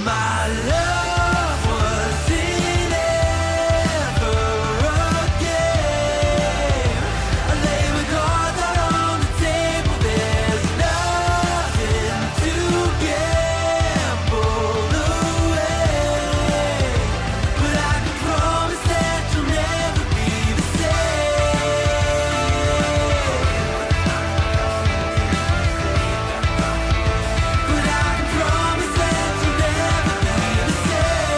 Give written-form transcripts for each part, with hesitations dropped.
My love wasn't ever a game. I lay my cards out on the table. There's nothing to gamble away. But I can promise that you'll never be the same. But I can promise that you'll never be the same.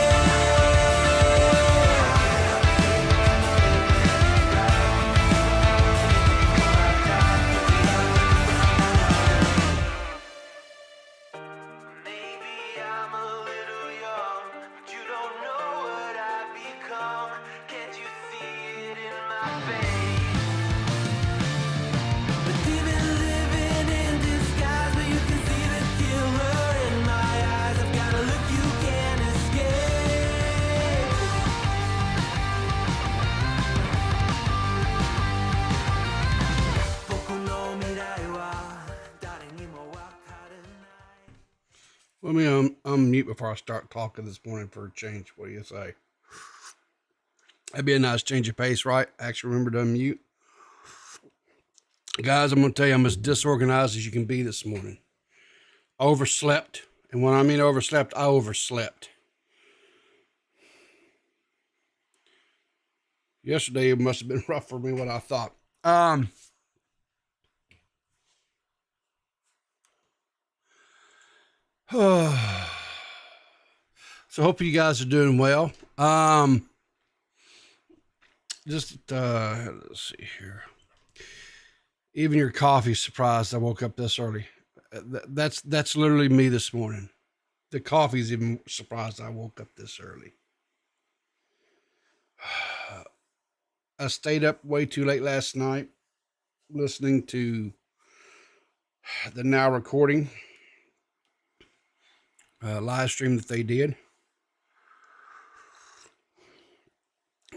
Maybe I'm a little young, but you don't know what I've become. Can't you see it in my face? But even living in disguise, but you can see the killer in my eyes. I've got a look you can't escape. 僕の未来は誰にもわからない。 Let me unmute before I start talking this morning for a change. What do you say? That'd be a nice change of pace, right? Actually, remember to unmute. Guys, I'm going to tell you I'm as disorganized as you can be this morning. Overslept. And when I mean overslept, I overslept. Yesterday, it must have been rough for me what I thought. So hope you guys are doing well. Let's see here. Even your coffee's surprised I woke up this early. That's literally me this morning. The coffee's even surprised I woke up this early. I stayed up way too late last night listening to the now recording live stream that they did.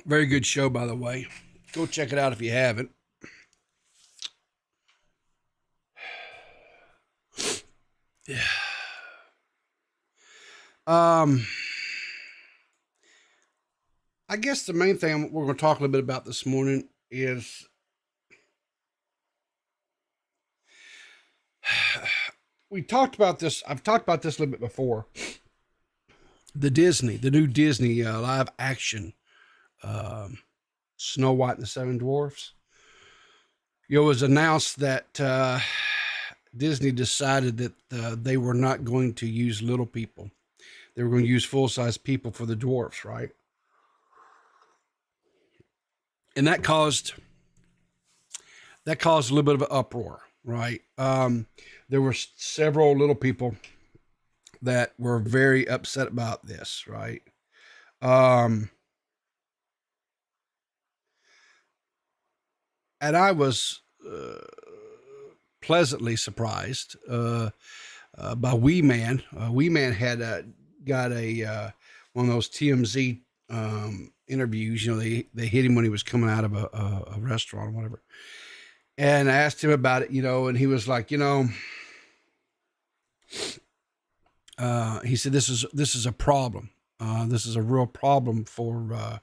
Very good show, by the way. Go check it out if you haven't. Yeah. I guess the main thing we're going to talk a little bit about this morning is we talked about this. I've talked about this a little bit before. The new Disney live action Snow White and the Seven Dwarfs. It was announced that Disney decided that they were not going to use little people. They were going to use full-size people for the dwarfs, right? And that caused a little bit of an uproar, right? There were several little people that were very upset about this, right? And I was pleasantly surprised by Wee Man. Wee Man had got a one of those TMZ interviews. You know, they hit him when he was coming out of a restaurant or whatever, and I asked him about it. You know, and he was like, you know, he said this is a problem. This is a real problem for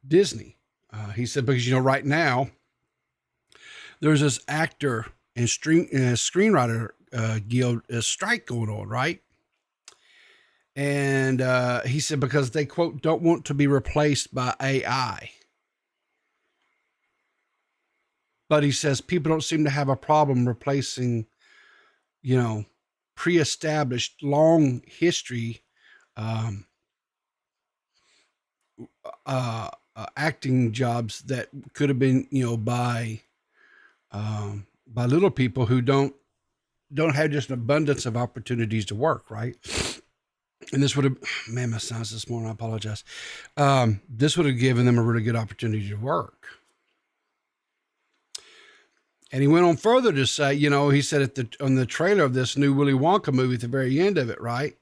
Disney. He said, because, you know, right now there's this actor and screenwriter guild strike going on, right? And he said, because they, quote, don't want to be replaced by AI. But he says people don't seem to have a problem replacing, you know, pre-established long history acting jobs that could have been, you know, by little people who don't have just an abundance of opportunities to work, right? And this would have, man, my sounds this morning, I apologize. This would have given them a really good opportunity to work. And he went on further to say, you know, he said on the trailer of this new Willy Wonka movie at the very end of it, right?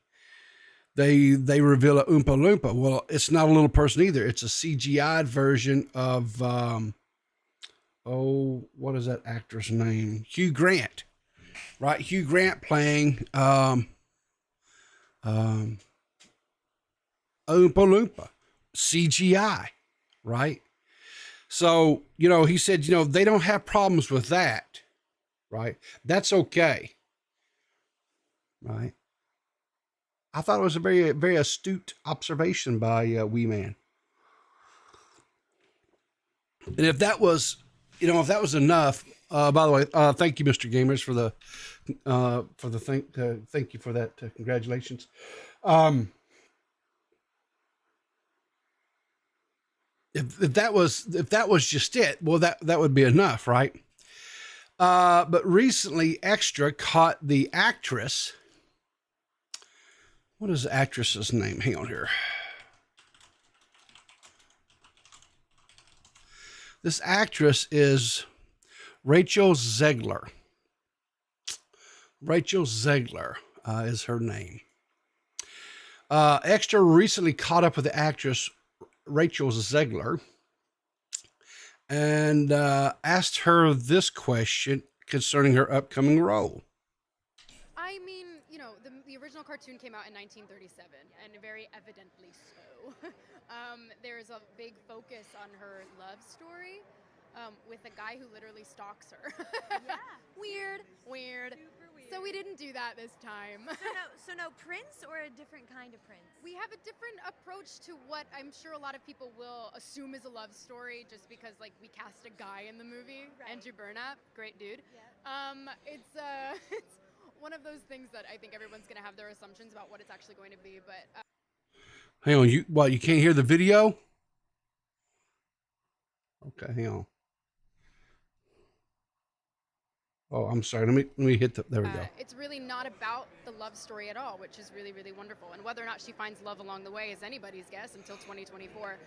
They reveal a Oompa Loompa. Well, it's not a little person either. It's a CGI'd version of, what is that actor's name? Hugh Grant, right? Hugh Grant playing Oompa Loompa, CGI, right? So, he said, they don't have problems with that, right? That's okay, right? I thought it was a very, very astute observation by Wee Man. And if that was, if that was enough, by the way, thank you, Mr. Gamers, for the thank you for that. Congratulations. If that was just it, well, that would be enough, right? But recently, Extra caught the actress. What is the actress's name? Hang on here. This actress is Rachel Zegler. Rachel Zegler is her name. Extra recently caught up with the actress Rachel Zegler and asked her this question concerning her upcoming role. I mean, the original cartoon came out in 1937, and very evidently so. There's a big focus on her love story with a guy who literally stalks her. Yeah. Weird. Super weird. So we didn't do that this time. So no prince or a different kind of prince? We have a different approach to what I'm sure a lot of people will assume is a love story just because, we cast a guy in the movie. Right. Andrew Burnap, great dude. Yeah. It's one of those things that I think everyone's going to have their assumptions about what it's actually going to be, but... Hang on, you can't hear the video? Okay, hang on. Oh, I'm sorry. Let me hit there we go. It's really not about the love story at all, which is really, really wonderful. And whether or not she finds love along the way is anybody's guess until 2024.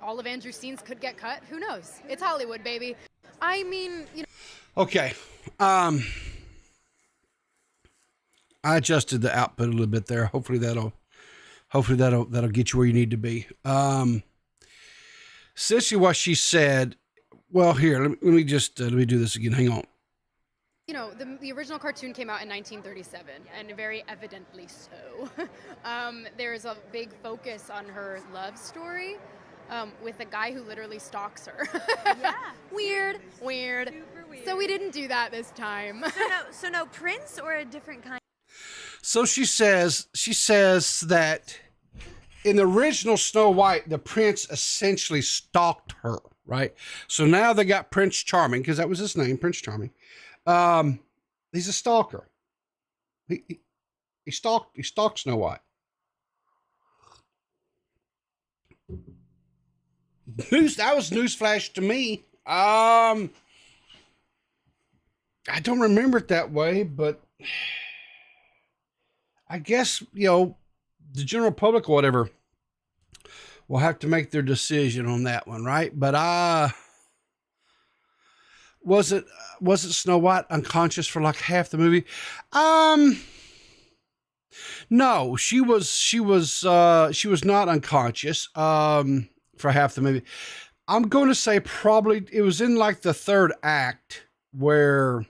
All of Andrew's scenes could get cut. Who knows? It's Hollywood, baby. I mean, Okay. I adjusted the output a little bit there. Hopefully that'll get you where you need to be. Essentially what she said, well, here, let me do this again. Hang on. The original cartoon came out in 1937, and very evidently so. There's a big focus on her love story with a guy who literally stalks her. Yeah. Weird. Super weird. So we didn't do that this time. So no prince or a different kind? So she says that in the original Snow White, the prince essentially stalked her, right? So now they got Prince Charming, because that was his name, Prince Charming. He's a stalker. He stalked Snow White. That was newsflash to me. I don't remember it that way, but I guess, the general public or whatever will have to make their decision on that one, right? But was it Snow White unconscious for like half the movie? No, she was not unconscious for half the movie. I'm going to say probably it was in like the third act where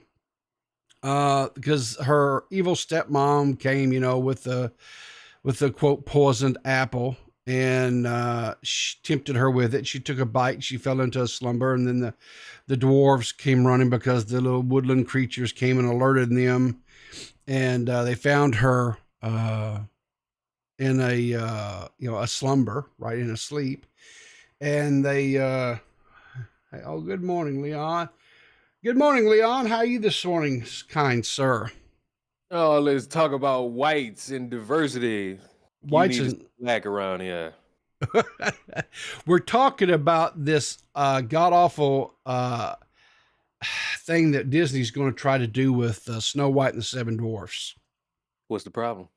because her evil stepmom came, with the quote poisoned apple, and she tempted her with it. She took a bite, she fell into a slumber, and then the dwarves came running because the little woodland creatures came and alerted them, and they found her in a slumber, right, in a sleep, and they oh, good morning, Leon. Good morning, Leon. How are you this morning, kind sir? Oh, let's talk about whites and diversity. Whites and and black around here. we're talking about this god awful thing that Disney's going to try to do with Snow White and the Seven Dwarfs. What's the problem?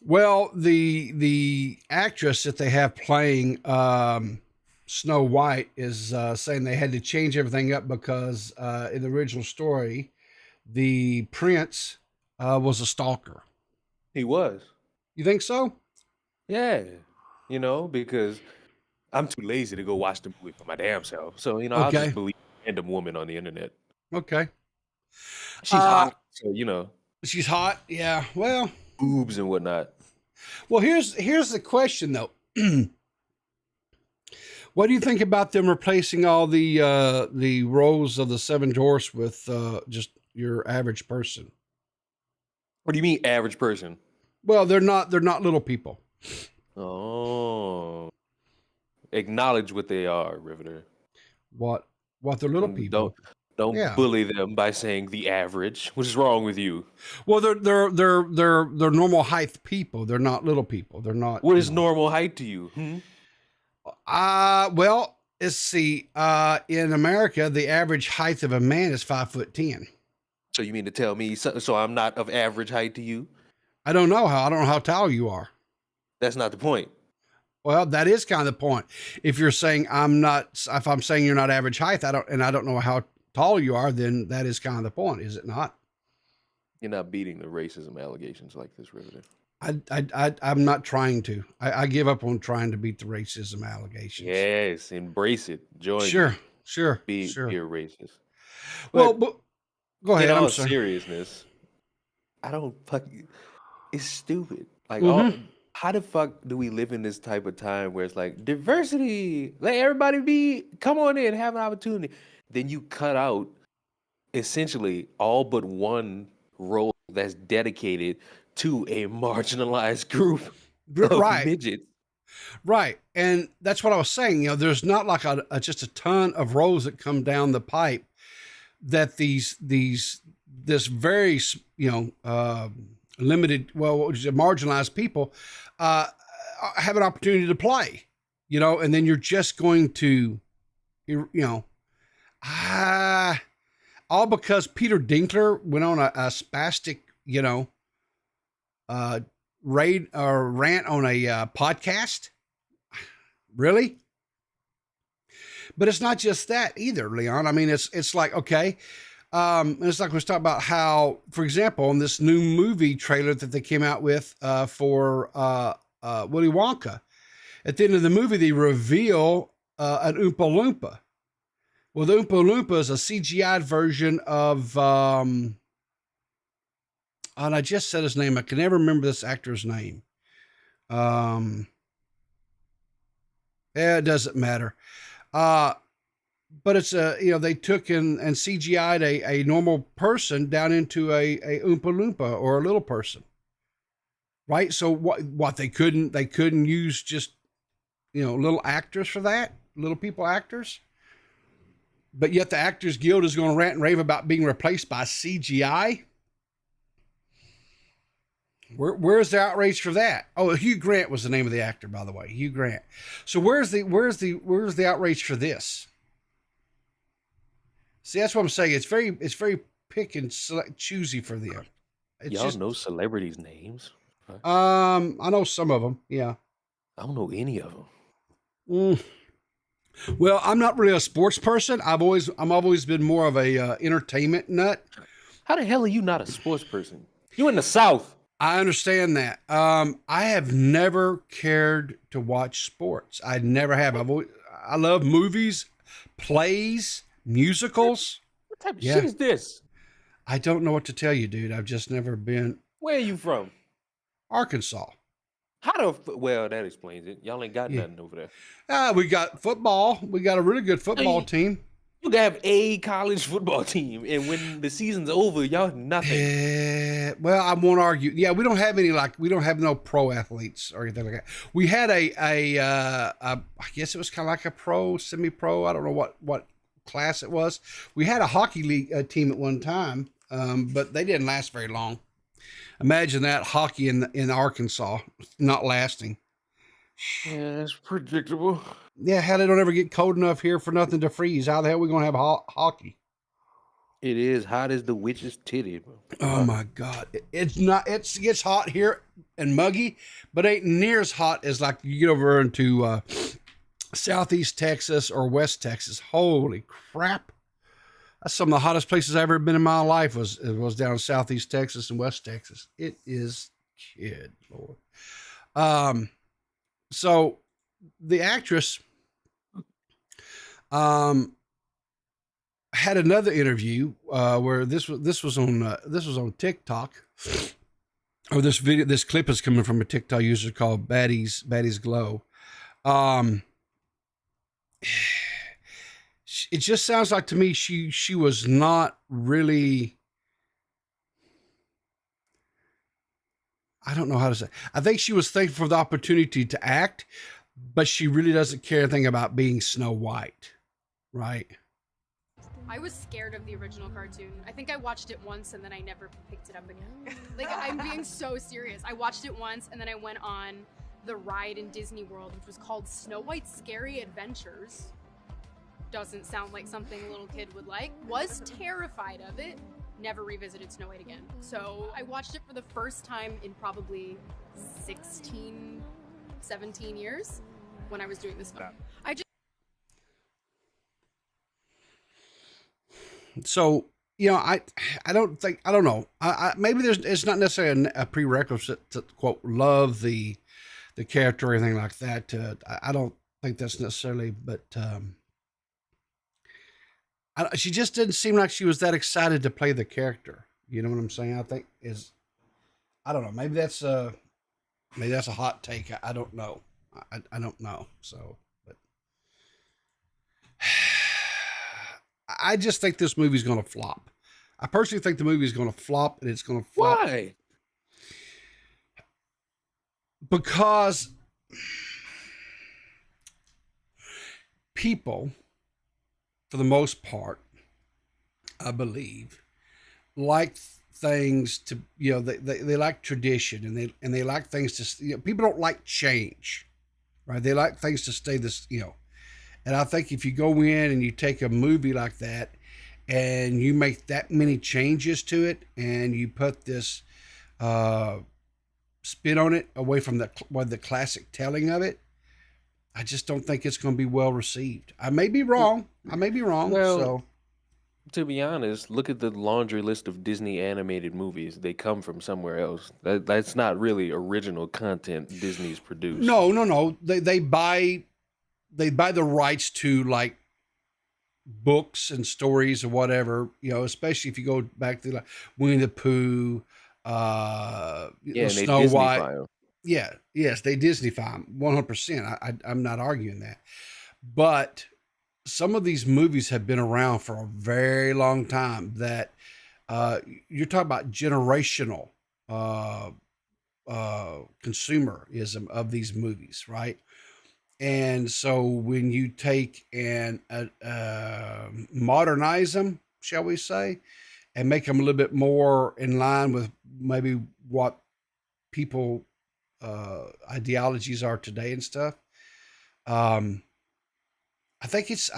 Well, the actress that they have playing Snow White is saying they had to change everything up because in the original story, the prince was a stalker. He was. You think so? Yeah. Because I'm too lazy to go watch the movie for my damn self. So, I'll Okay. just believe a random woman on the internet. Okay. She's hot. So, She's hot. Yeah. Well, boobs and whatnot. Well, here's the question though. What do you think about them replacing all the roles of the seven dwarfs with just your average person? What do you mean, average person? Well, they're not little people. Oh, acknowledge what they are, Riveter. What they're little people. Don't Yeah. bully them by saying the average. What is wrong with you? Well, they're normal height people. They're not little people. They're not. What is normal height to you? Well, let's see. In America, the average height of a man is 5'10". So you mean to tell me so I'm not of average height to you? I don't know how tall you are. That's not the point. Well, that is kind of the point. If you're saying if I'm saying you're not average height, I don't know how tall you are, then that is kind of the point, is it not? You're not beating the racism allegations like this, Riveter. I'm not trying to. I give up on trying to beat the racism allegations. Yes, embrace it. Join. Sure. Be a racist. Well, but go ahead. In all I'm sorry. seriousness, I don't it's stupid. Like, how the fuck do we live in this type of time where it's like diversity, let everybody come on in, have an opportunity. Then you cut out essentially all but one role that's dedicated to a marginalized group of midgets. Right. And that's what I was saying. You know, there's not like just a ton of roles that come down the pipe that this very, limited, marginalized people have an opportunity to play, and then you're just going to, all because Peter Dinkler went on a spastic, rant on a podcast. Really? But it's not just that either, Leon. I mean, it's like, okay. And it's like, let's talk about how, for example, in this new movie trailer that they came out with for Willy Wonka, at the end of the movie, they reveal an Oompa Loompa. Well, the Oompa Loompa is a CGI version of, and I just said his name. I can never remember this actor's name. It doesn't matter. But it's they took and CGI'd a normal person down into a Oompa Loompa or a little person. Right. So what they couldn't use just, little actors for that, little people actors. But yet the Actors Guild is going to rant and rave about being replaced by CGI. Where's the outrage for that? Oh, Hugh Grant was the name of the actor, by the way, Hugh Grant. So where's the outrage for this? See, that's what I'm saying. It's very pick and choosy for them. Y'all know celebrities' names? I know some of them. Yeah. I don't know any of them. Well, I'm not really a sports person. I've always been more of a entertainment nut. How the hell are you not a sports person? You in the South. I understand that. I have never cared to watch sports. I never have. I love movies, plays, musicals. What type of shit is this? I don't know what to tell you, dude. I've just never been. Where are you from? Arkansas. Well, that explains it. Y'all ain't got nothing over there. We got football. We got a really good football team. You can have a college football team, and when the season's over, y'all have nothing. Well, I won't argue. Yeah, we don't have we don't have no pro athletes or anything like that. We had I guess it was kind of like a pro, semi-pro. I don't know what class it was. We had a hockey league team at one time, but they didn't last very long. Imagine that, hockey in Arkansas not lasting. Yeah, that's predictable. Yeah, hell, they don't ever get cold enough here for nothing to freeze. How the hell are we going to have hockey? It is hot as the witch's titty. Bro. Oh, my God. It gets hot here and muggy, but ain't near as hot as like you get over into Southeast Texas or West Texas. Holy crap. That's some of the hottest places I've ever been in my life was down in Southeast Texas and West Texas. It is kid, Lord. So the actress had another interview where this was on TikTok, Oh, this clip is coming from a TikTok user called Baddies Glow. Um, it just sounds like to me she was not really. I don't know how to say. I think she was thankful for the opportunity to act, but she really doesn't care anything about being Snow White, right? I was scared of the original cartoon. I think I watched it once and then I never picked it up again. Like, I'm being so serious. I watched it once and then I went on the ride in Disney World, which was called Snow White's Scary Adventures. Doesn't sound like something a little kid would like. Was terrified of it. Never revisited Snow White again. So I watched it for the first time in probably 16, 17 years when I was doing this film. So, I don't know. Maybe it's not necessarily a prerequisite to quote love the character or anything like that. I don't think that's necessarily, but she just didn't seem like she was that excited to play the character. You know what I'm saying? I don't know. Maybe that's a hot take. I don't know. I don't know. So, but I just think this movie's going to flop. I personally think the movie is going to flop, and it's going to flop. Why? Because people, for the most part, I believe, like things to, they like tradition, and they like things to, people don't like change, right? They like things to stay this, and I think if you go in and you take a movie like that and you make that many changes to it and you put this spin on it away from the classic telling of it, I just don't think it's going to be well received. I may be wrong. Well, So to be honest, look at the laundry list of Disney animated movies. They come from somewhere else. That's not really original content Disney's produced. no. They buy the rights to like books and stories or whatever, especially if you go back to like Winnie the Pooh, Yeah, and they Snow Disney-fy White. 'em. Yeah, yes, they Disney-fy 'em, 100%. I'm not arguing that. But some of these movies have been around for a very long time that you're talking about generational consumerism of these movies, right? And so when you take and modernize them, shall we say, and make them a little bit more in line with maybe what people ideologies are today and stuff, I think it's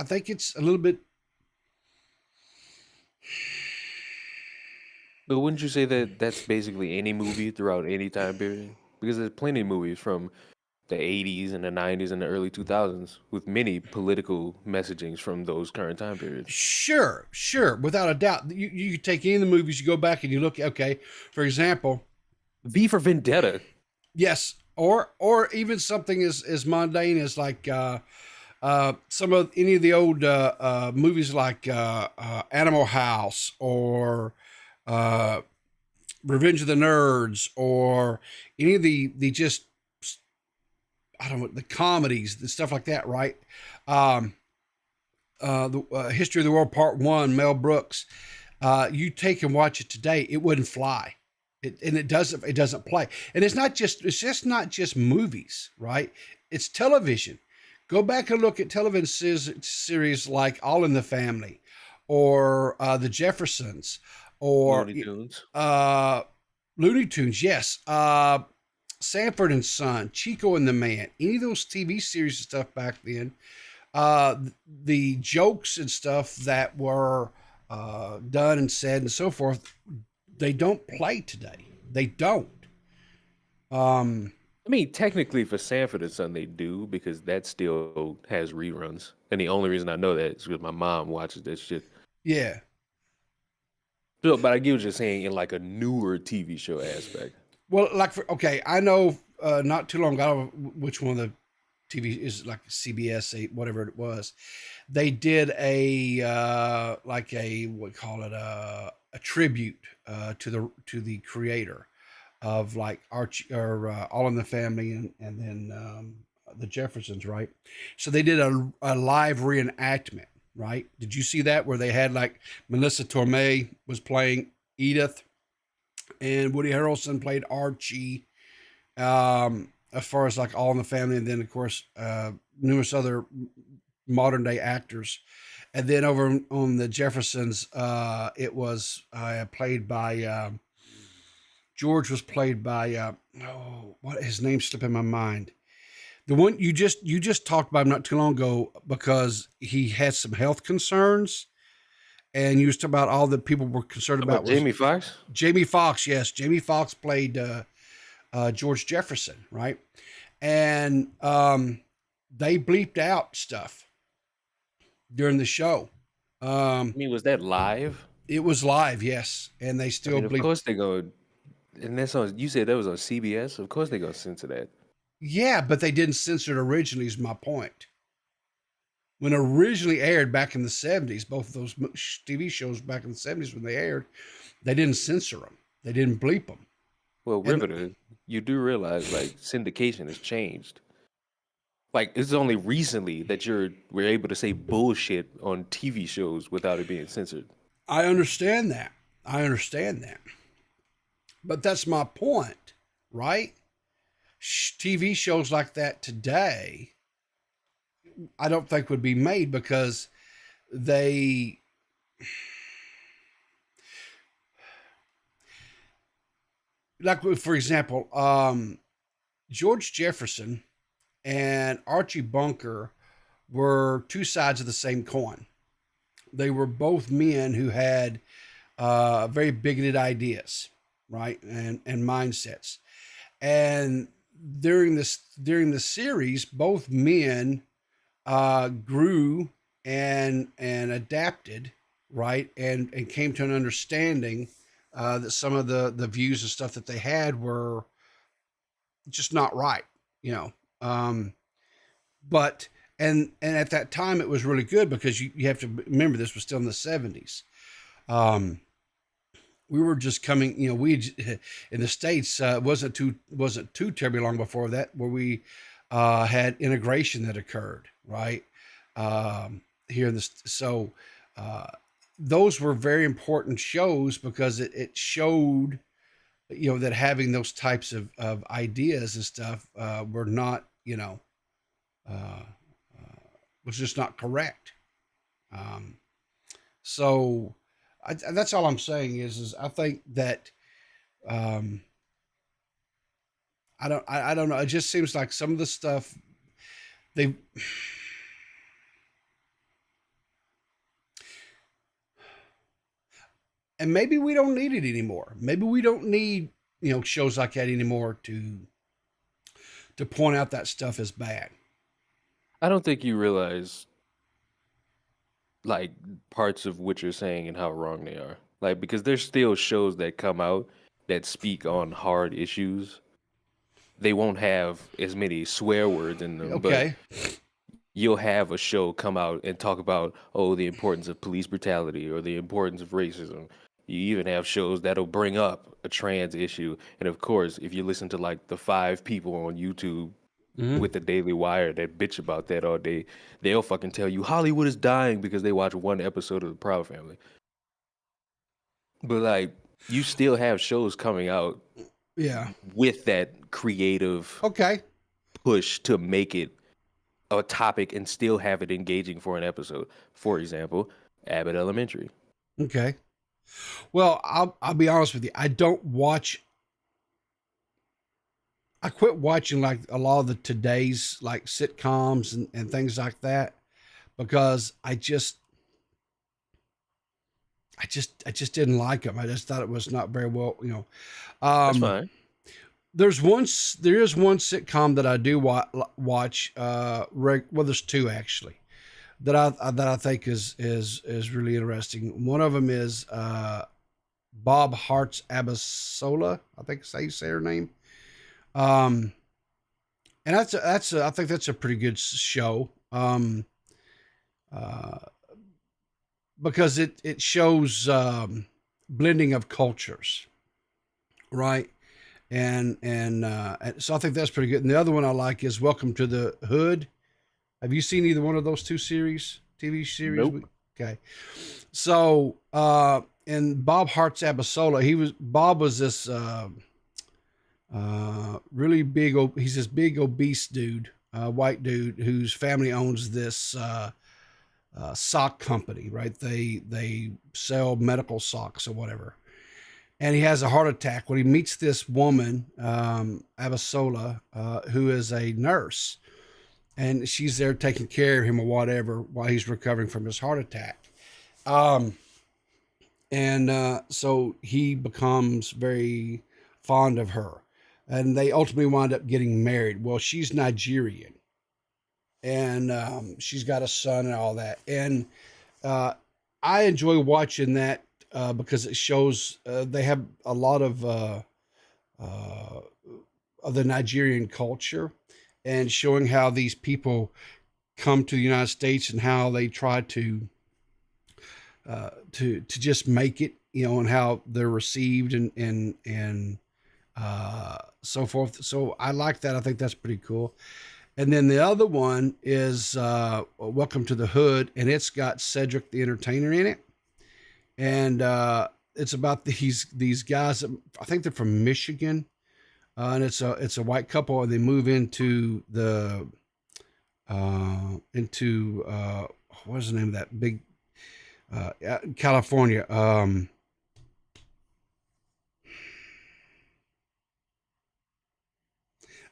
a little bit. But wouldn't you say that that's basically any movie throughout any time period? Because there's plenty of movies from the 80s and the 90s and the early 2000s with many political messagings from those current time periods. Sure, without a doubt. You take any of the movies, you go back and you look. Okay, for example, V for Vendetta. yes, or even something as mundane as like some of any of the old movies like Animal House or Revenge of the Nerds or any of the just, I don't know, the comedies, the stuff like that, right? The History of the World Part 1, Mel Brooks. You take and watch it today, it wouldn't fly. It doesn't play. And it's just not just movies, right? It's television. Go back and look at television series like All in the Family or The Jeffersons or Looney Tunes, yes. Sanford and Son, Chico and the Man, any of those TV series and stuff back then, the jokes and stuff that were done and said and so forth, they don't play today. They don't. I mean, technically for Sanford and Son, they do because that still has reruns. And the only reason I know that is because my mom watches that shit. Yeah. So, but I get what you're saying in like a newer TV show aspect. Well, like I know not too long ago, which one of the TV is like CBS, whatever it was. They did a what call it a tribute to the creator of like Archie or All in the Family and then the Jeffersons, right? So they did a live reenactment, right? Did you see that where they had like Melissa Torme was playing Edith and Woody Harrelson played Archie, as far as like All in the Family, and then of course numerous other modern day actors. And then over on the Jeffersons, it was played by George was played by oh, what his name slipping my mind. The one you just talked about him not too long ago because he had some health concerns, and you was talking about all the people were concerned about was Jamie Foxx? Jamie Foxx. Yes, Jamie Foxx played George Jefferson, right? And they bleeped out stuff during the show. I mean, was that live? It was live, yes, and they I still mean, of bleeped. course they go. And that's on. You said that was on CBS. Of course they go censor that. Yeah, but they didn't censor it originally. Is my point. When it originally aired back in the 70s, both of those TV shows back in the 70s when they aired, they didn't censor them. They didn't bleep them. Well, And Riverter, you do realize like syndication has changed. Like it's only recently that we're able to say bullshit on TV shows without it being censored. I understand that. I understand that. But that's my point, right? TV shows like that today, I don't think would be made because they like, for example, George Jefferson and Archie Bunker were two sides of the same coin. They were both men who had very bigoted ideas, right, and mindsets. And during the series, both men grew and adapted, right, and came to an understanding that some of the views and stuff that they had were just not right, you know. But at that time it was really good because you have to remember this was still in the 70s. We were just coming, you know, we in the States wasn't too terribly long before that where we had integration that occurred, right? Here in this, so those were very important shows because it showed, you know, that having those types of ideas and stuff were not, you know, was just not correct. So that's all I'm saying is I think that I don't know. It just seems like some of the stuff they and maybe we don't need it anymore. Maybe we don't need, you know, shows like that anymore to point out that stuff as bad. I don't think you realize like parts of what you're saying and how wrong they are. Like because there's still shows that come out that speak on hard issues. They won't have as many swear words in them, but Okay. you'll have a show come out and talk about the importance of police brutality or the importance of racism. You even have shows that'll bring up a trans issue, and of course, if you listen to like the 5 people on YouTube with the Daily Wire that bitch about that all day, they'll fucking tell you Hollywood is dying because they watch one episode of The Proud Family. But like, you still have shows coming out Yeah. with that creative Okay. push to make it a topic and still have it engaging for an episode. For example, Abbott Elementary. Okay. Well, I'll be honest with you. I don't watch. I quit watching like a lot of the today's like sitcoms and things like that because I just didn't like them. I just thought it was not very well, you know. That's fine. There is one sitcom that I do watch. Well, there's two actually that I think is really interesting. One of them is Bob Hart's Abasola. I think that's how you say her name. And I think that's a pretty good show. Because it shows blending of cultures, right? and so I think that's pretty good. And the other one I like is Welcome to the Hood. Have you seen either one of those two TV series? Nope. Okay. So, in Bob Hart's Abasola, Bob was this really big. He's this big obese dude, white dude whose family owns this sock company. Right? They sell medical socks or whatever. And he has a heart attack when he meets this woman, Abasola, who is a nurse, and she's there taking care of him or whatever while he's recovering from his heart attack. So he becomes very fond of her, and they ultimately wind up getting married. Well, she's Nigerian, and she's got a son and all that. And I enjoy watching that because it shows they have a lot of the Nigerian culture, and showing how these people come to the United States and how they try to just make it, and how they're received and so forth. So I like that. I think that's pretty cool. And then the other one is Welcome to the Hood, and it's got Cedric the Entertainer in it, and it's about these guys. I think they're from Michigan, and it's a white couple, and they move into what's the name of that big California.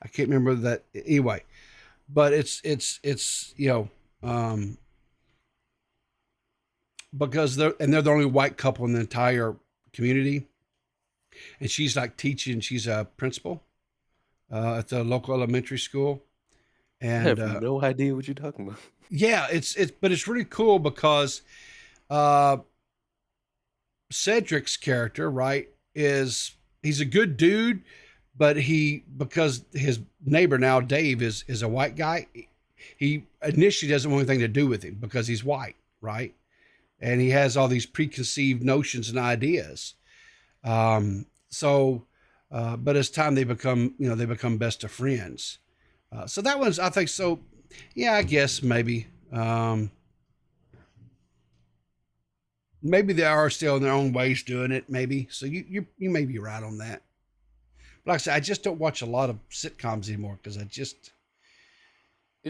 I can't remember that anyway, but it's because they're the only white couple in the entire community, and she's like teaching. She's a principal at the local elementary school, I and have no idea what you're talking about. yeah, but it's really cool because Cedric's character, right, he's a good dude, but because his neighbor now, Dave, is a white guy, he initially doesn't want anything to do with him because he's white, right? And he has all these preconceived notions and ideas. But as time they become best of friends. So that one's, I think so. Yeah, I guess maybe. Maybe they are still in their own ways doing it. Maybe so. You may be right on that. But like I said, I just don't watch a lot of sitcoms anymore because It's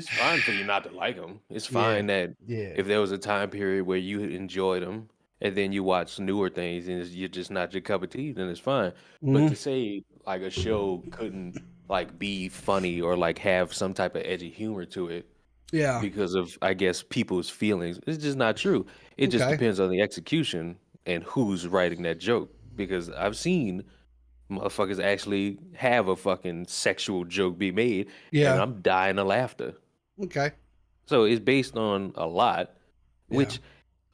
fine for you not to like them. It's Yeah. fine that yeah if there was a time period where you enjoyed them and then you watch newer things and you're just not your cup of tea, then it's fine. But Mhm. to say like a show couldn't like be funny or like have some type of edgy humor to it yeah because of I guess people's feelings, it's just not true. It just okay depends on the execution and who's writing that joke. Because I've seen motherfuckers actually have a fucking sexual joke be made, and yeah I'm dying of laughter. okay So it's based on a lot, yeah which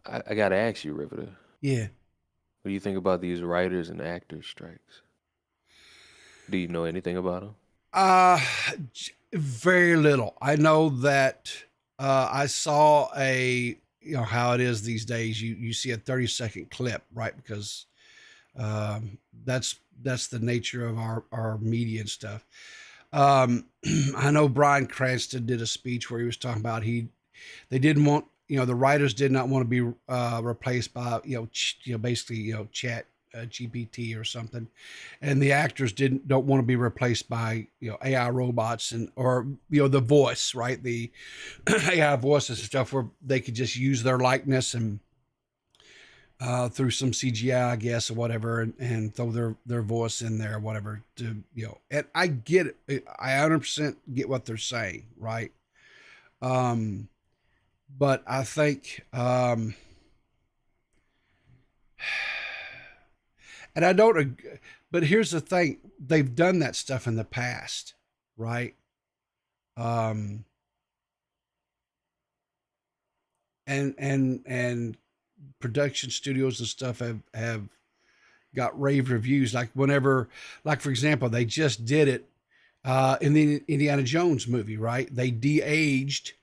I gotta ask you, Riveter, yeah. what do you think about these writers and actors strikes? Do you know anything about them? Uh, Very little. I know that I saw how it is these days. You see a 30-second clip, right? Because that's the nature of our media and stuff. I know Bryan Cranston did a speech where he was talking about they didn't want, the writers did not want to be replaced by basically chat GPT or something, and the actors don't want to be replaced by AI robots or the voice, right, the AI voices and stuff where they could just use their likeness and through some CGI, I guess, or whatever, and throw their voice in there or whatever to and I get it. I 100% get what they're saying, right? But I think and I don't, but here's the thing. They've done that stuff in the past, right? Um, and production studios and stuff have got rave reviews. Like for example, they just did it in the Indiana Jones movie, right? They de-aged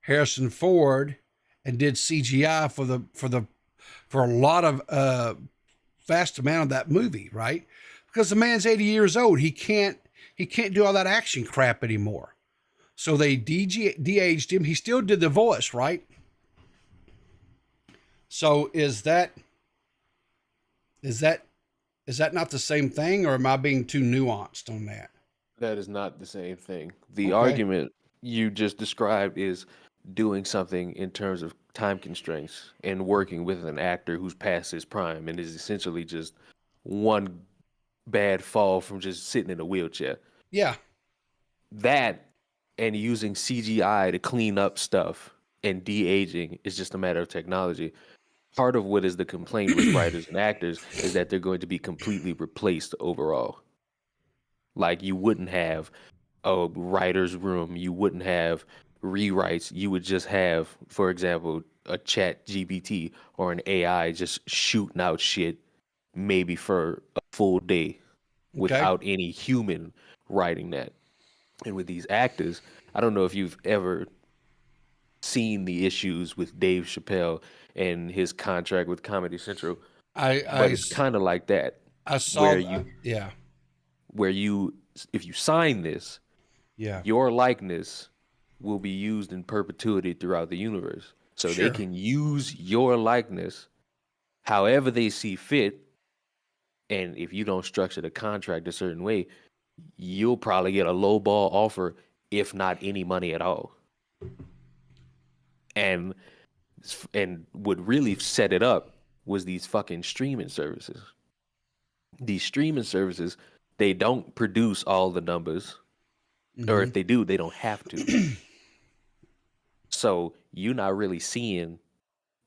Harrison Ford and did CGI for a lot of vast amount of that movie, right? because the man's 80 years old. He can't do all that action crap anymore. So they de-aged him. He still did the voice, right? So is that not the same thing, or am I being too nuanced on that? That is not the same thing. The Okay. argument you just described is doing something in terms of time constraints and working with an actor who's past his prime and is essentially just one bad fall from just sitting in a wheelchair. Yeah. That and using CGI to clean up stuff and de-aging is just a matter of technology. Part of what is the complaint with writers and actors is that they're going to be completely replaced overall. Like you wouldn't have a writer's room, you wouldn't have rewrites, you would just have, for example, a chat GPT or an AI just shooting out shit maybe for a full day without any human writing that. And with these actors, I don't know if you've ever seen the issues with Dave Chappelle and his contract with Comedy Central, but it's kind of like that. I saw where that. you Yeah. where you if you sign this, Yeah. your likeness will be used in perpetuity throughout the universe. So Sure. they can use your likeness however they see fit. And if you don't structure the contract a certain way, you'll probably get a low ball offer, if not any money at all. And what really set it up was these fucking streaming services. These streaming services, they don't produce all the numbers, or if they do, they don't have to. So you're not really seeing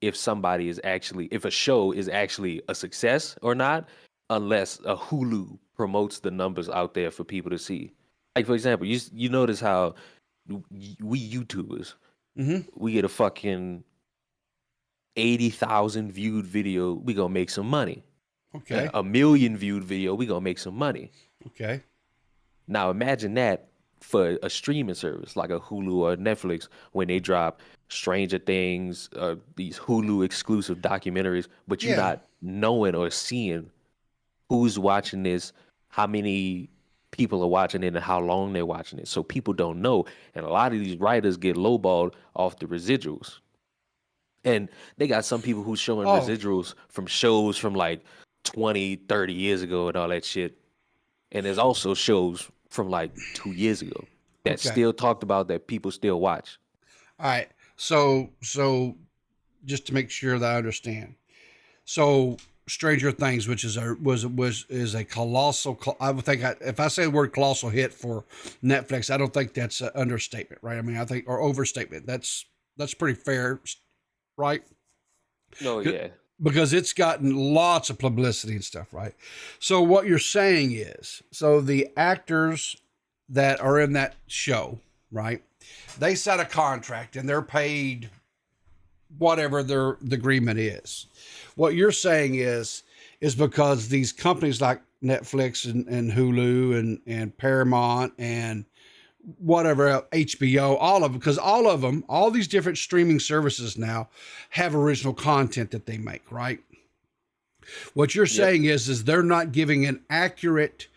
if a show is actually a success or not, unless a Hulu promotes the numbers out there for people to see. Like, for example, you notice how we YouTubers, we get a fucking 80,000 viewed video, we gonna make some money. Okay. A million viewed video, we gonna make some money. Okay. Now imagine that for a streaming service like a Hulu or Netflix when they drop Stranger Things, these Hulu exclusive documentaries, but you're not knowing or seeing who's watching this, how many people are watching it, and how long they're watching it. So people don't know. And a lot of these writers get lowballed off the residuals. And they got some people who's showing residuals from shows from like 20, 30 years ago and all that shit. And there's also shows from like 2 years ago that still talked about that people still watch. All right. So just to make sure that I understand. So Stranger Things, which is a colossal, I would think if I say the word colossal hit for Netflix, I don't think that's an understatement, right? I mean, I think, or overstatement. That's pretty fair, right? No, yeah. Because it's gotten lots of publicity and stuff, right? So what you're saying is, so the actors that are in that show, right? They set a contract and they're paid whatever the agreement is. What you're saying is because these companies like Netflix and Hulu and Paramount and whatever else, HBO, all of them, because all these different streaming services now have original content that they make, right? What you're saying is they're not giving an accurate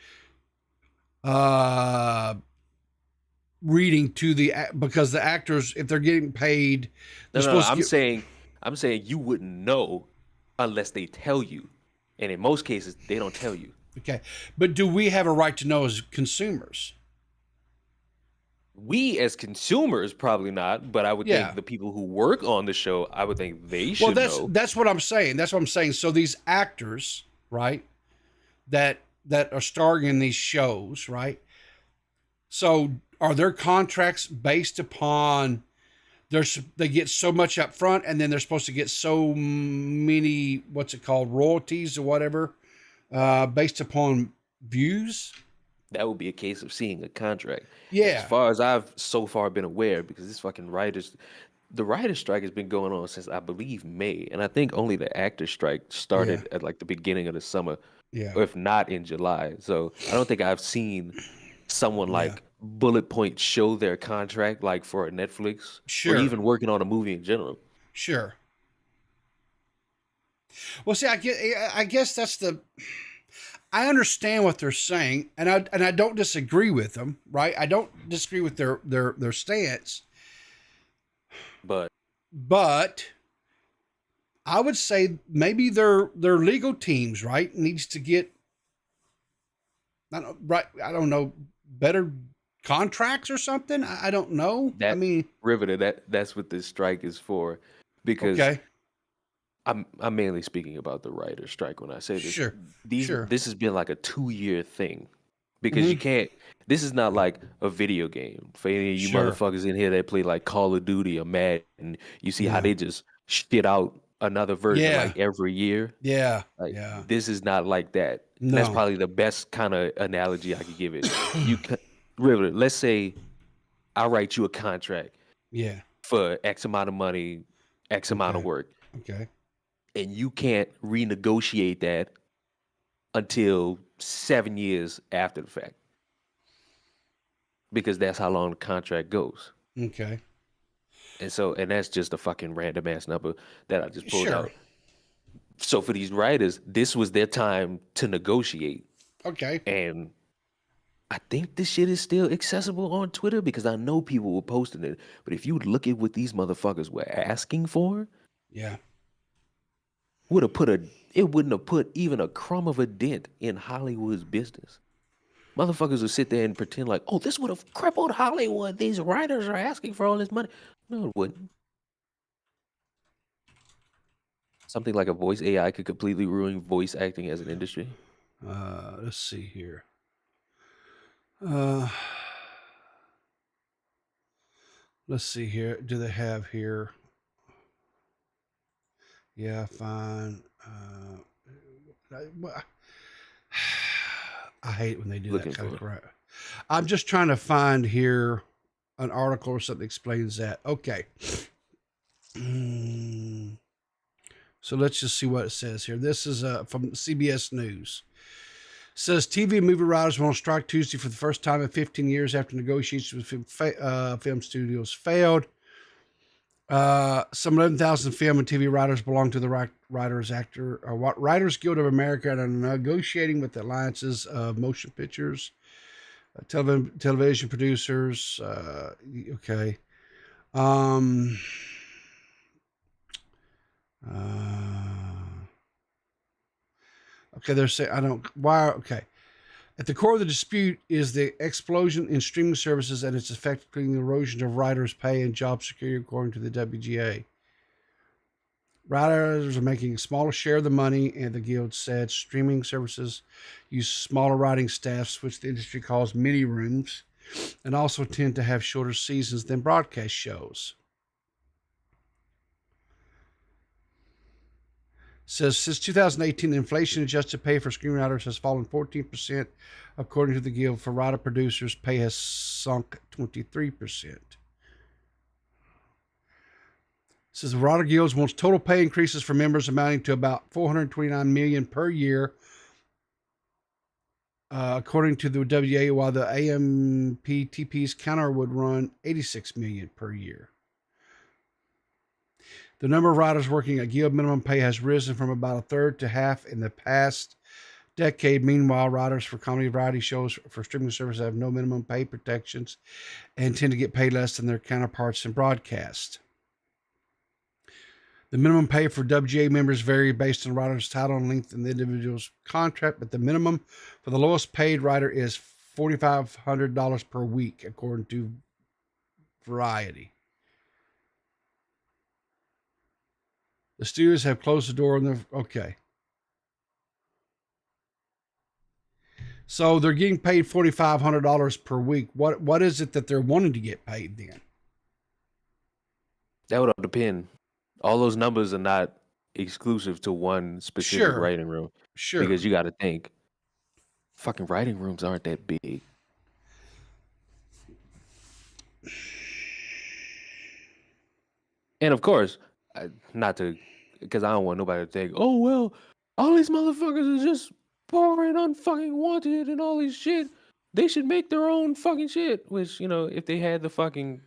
reading to because the actors, if they're getting paid, I'm saying you wouldn't know unless they tell you, and in most cases they don't tell you. Okay, but do we have a right to know as consumers? We as consumers probably not, but I would think the people who work on the show, I would think they should know. That's what I'm saying. That's what I'm saying. So these actors, right, that are starring in these shows, right? So are their contracts based upon they get so much up front and then they're supposed to get so many, what's it called, royalties or whatever, based upon views? That would be a case of seeing a contract. Yeah. As far as I've so far been aware, because this fucking the writer's strike has been going on since I believe May, and I think only the actor's strike started at like the beginning of the summer, or if not in July. So I don't think I've seen someone like bullet point show their contract like for a Netflix, or even working on a movie in general. Sure. Well, see, I guess that's I understand what they're saying, and I don't disagree with them, right? I don't disagree with their stance, But but I would say maybe their legal teams, right, needs to get I don't know, better contracts or something. I don't know. I that mean, Riveter, that's what this strike is for, because okay, I'm mainly speaking about the writer's strike when I say this. sure, sure, This has been like a 2-year thing, because you hmm can't. This is not like a video game for any of you sure, motherfuckers in here that play like Call of Duty or Madden. You see how yeah, they just shit out another version yeah, like every year. yeah, Like yeah. this is not like that. And that's No, probably the best kind of analogy I could give it. You can, River, let's say I write you a contract yeah, for X amount of money, X amount of okay, work, okay, and you can't renegotiate that until 7 years after the fact, because that's how long the contract goes. okay, And that's just a fucking random ass number that I just pulled sure, out. So for these writers, this was their time to negotiate. okay, And I think this shit is still accessible on Twitter, because I know people were posting it. But if you look at what these motherfuckers were asking for, yeah, it wouldn't have put even a crumb of a dent in Hollywood's business. Motherfuckers would sit there and pretend like, oh, this would have crippled Hollywood. These writers are asking for all this money. No, it wouldn't. Something like a voice AI could completely ruin voice acting as an industry. let's see here. Uh, let's see here. Do they have here? Yeah, fine. Well, I hate when they do that Looking kind of for crap. I'm just trying to find here an article or something that explains that. Okay. So let's just see what it says here. This is from CBS News. It says TV and movie writers went on strike Tuesday for the first time in 15 years after negotiations with film studios failed. Some 11,000 film and TV writers belong to the Writers Guild of America and are negotiating with the alliances of motion pictures, television producers. Okay. Okay, they're saying I don't why. Okay, at the core of the dispute is the explosion in streaming services and its effect, including the erosion of writers' pay and job security, according to the WGA. Writers are making a smaller share of the money, and the guild said streaming services use smaller writing staffs, which the industry calls mini rooms, and also tend to have shorter seasons than broadcast shows. Says since 2018, inflation adjusted pay for screenwriters has fallen 14%. According to the Guild, for writer producers, pay has sunk 23%. Says the Writer Guild wants total pay increases for members amounting to about $429 million per year, according to the WA, while the AMPTP's counter would run $86 million per year. The number of writers working at Guild minimum pay has risen from about a third to half in the past decade. Meanwhile, writers for comedy variety shows for streaming services have no minimum pay protections and tend to get paid less than their counterparts in broadcast. The minimum pay for WGA members vary based on writer's title and length in the individual's contract, but the minimum for the lowest paid writer is $4,500 per week, according to Variety. The studios have closed the door on their. Okay. So they're getting paid $4,500 per week. What is it that they're wanting to get paid then? that. Would all depend. All those numbers are not exclusive to one specific Sure. writing room, Sure. because you got to think, fucking writing rooms aren't that big. And of course, not to, because I don't want nobody to think, oh well, all these motherfuckers are just poor and unfucking wanted and all this shit. They should make their own fucking shit. Which, if they had the fucking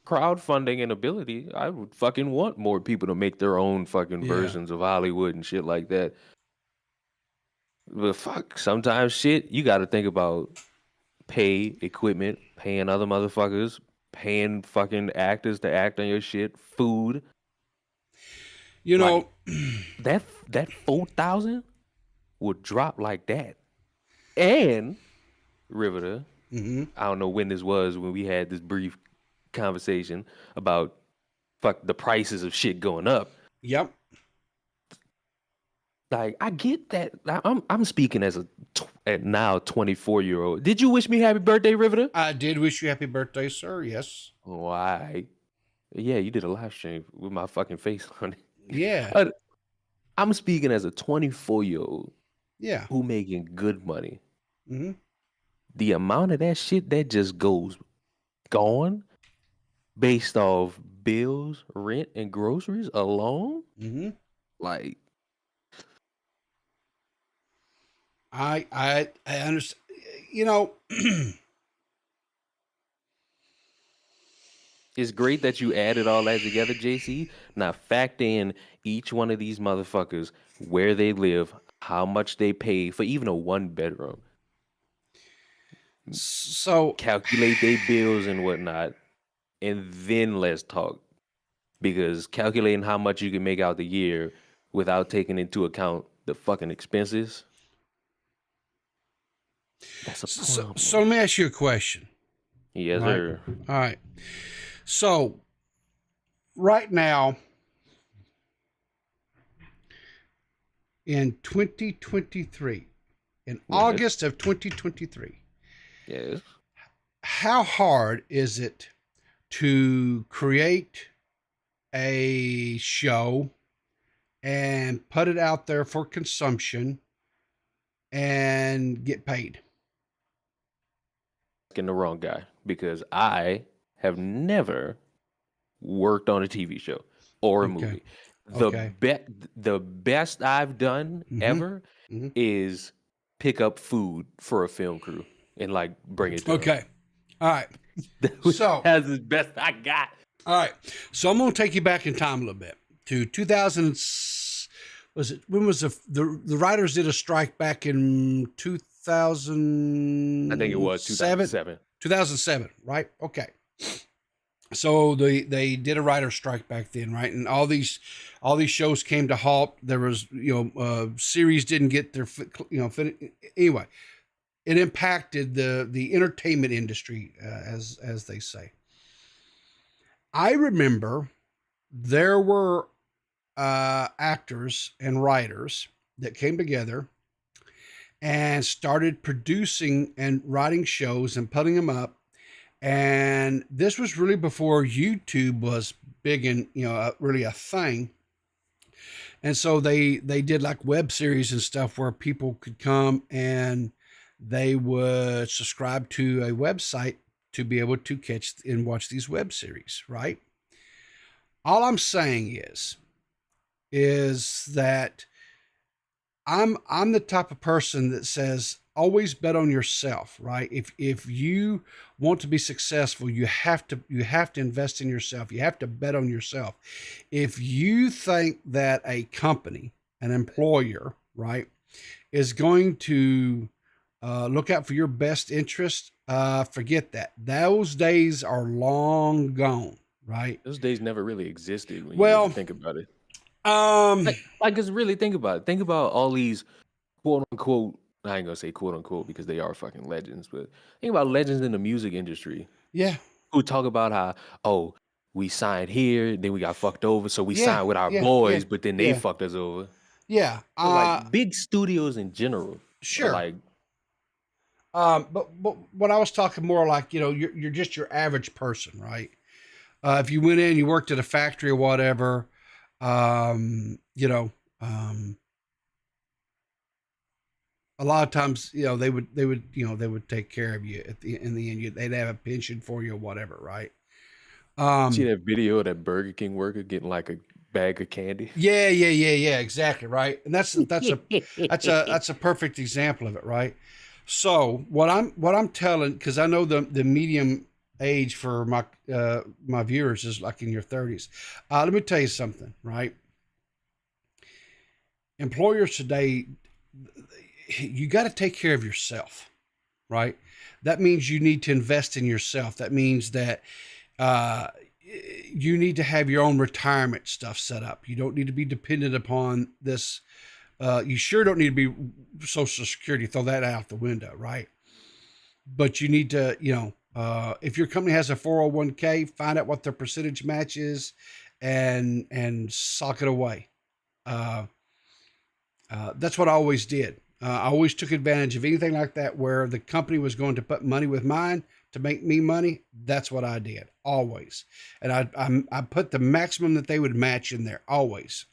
crowdfunding and ability, I would fucking want more people to make their own fucking Yeah. versions of Hollywood and shit like that. But fuck, sometimes shit, you got to think about pay, equipment, paying other motherfuckers, paying fucking actors to act on your shit, food. You Like know, that 4,000 would drop like that. And Riveter, I don't know when this was when we had this brief conversation about fuck the prices of shit going up. yep. Like I get that. I'm speaking as at now 24-year-old. Did you wish me happy birthday, Riveter? I did wish you happy birthday, sir. Yes. Why? Yeah, you did a live stream with my fucking face on it. Yeah. But I'm speaking as a 24-year-old Yeah. who making good money. hmm The amount of that shit that just goes gone based off bills, rent, and groceries alone, hmm like I understand. You know, it's great that you added all that together, JC. Now factor in each one of these motherfuckers, where they live, how much they pay for even a 1 bedroom. so Calculate their bills and whatnot, and then let's talk. Because calculating how much you can make out the year without taking into account the fucking expenses, that's a problem. so let me ask you a question. Yes, Right. sir. All right. So right now in 2023, in August of 2023, Yes. how hard is it to create a show and put it out there for consumption and get paid? Asking the wrong guy because I have never worked on a TV show or a Okay. movie. Okay. The best I've done ever Mhm. is pick up food for a film crew and like bring it to them. Okay. All right. So That's the best I got. all right. So I'm going to take you back in time a little bit to 2000. Was it when was the writers did a strike back in 2000? I think it was 2007. 2007, right? Okay. So they did a writer strike back then, right? And all these shows came to halt. There was series didn't get their anyway. It impacted the entertainment industry, as they say. I remember there were actors and writers that came together and started producing and writing shows and putting them up. And this was really before YouTube was big and really a thing. And so they did like web series and stuff where people could come and they would subscribe to a website to be able to catch and watch these web series, right? All I'm saying is that I'm the type of person that says always bet on yourself, right? If you want to be successful, you have to invest in yourself. You have to bet on yourself. If you think that a company, an employer, right, is going to look out for your best interest, forget that. Those days are long gone, right? Those days never really existed when you Well, really think about it. Um, Like, just really think about it. Think about all these quote unquote, I ain't gonna say quote unquote because they are fucking legends, but think about legends in the music industry yeah, who talk about how, oh, we signed here, then we got fucked over, so we yeah, signed with our yeah, boys, but then they yeah, fucked us over. yeah. So, like big studios in general are Sure. like, But what I was talking more like, you're just your average person, right? If you went in, you worked at a factory or whatever, a lot of times, they would take care of you in the end. They'd have a pension for you or whatever, right? see that video of that Burger King worker getting like a bag of candy? Yeah, exactly, right. And that's a perfect example of it, right? So what I'm telling, because I know the medium age for my viewers is like in your 30s. Let me tell you something, right? Employers today, you got to take care of yourself, right? That means you need to invest in yourself. That means that uh, you need to have your own retirement stuff set up. You don't need to be dependent upon this. You sure don't need to be Social Security. Throw that out the window, right? But you need to, if your company has a 401k, find out what their percentage match is, and sock it away. That's what I always did. I always took advantage of anything like that where the company was going to put money with mine to make me money. That's what I did always, and I put the maximum that they would match in there always.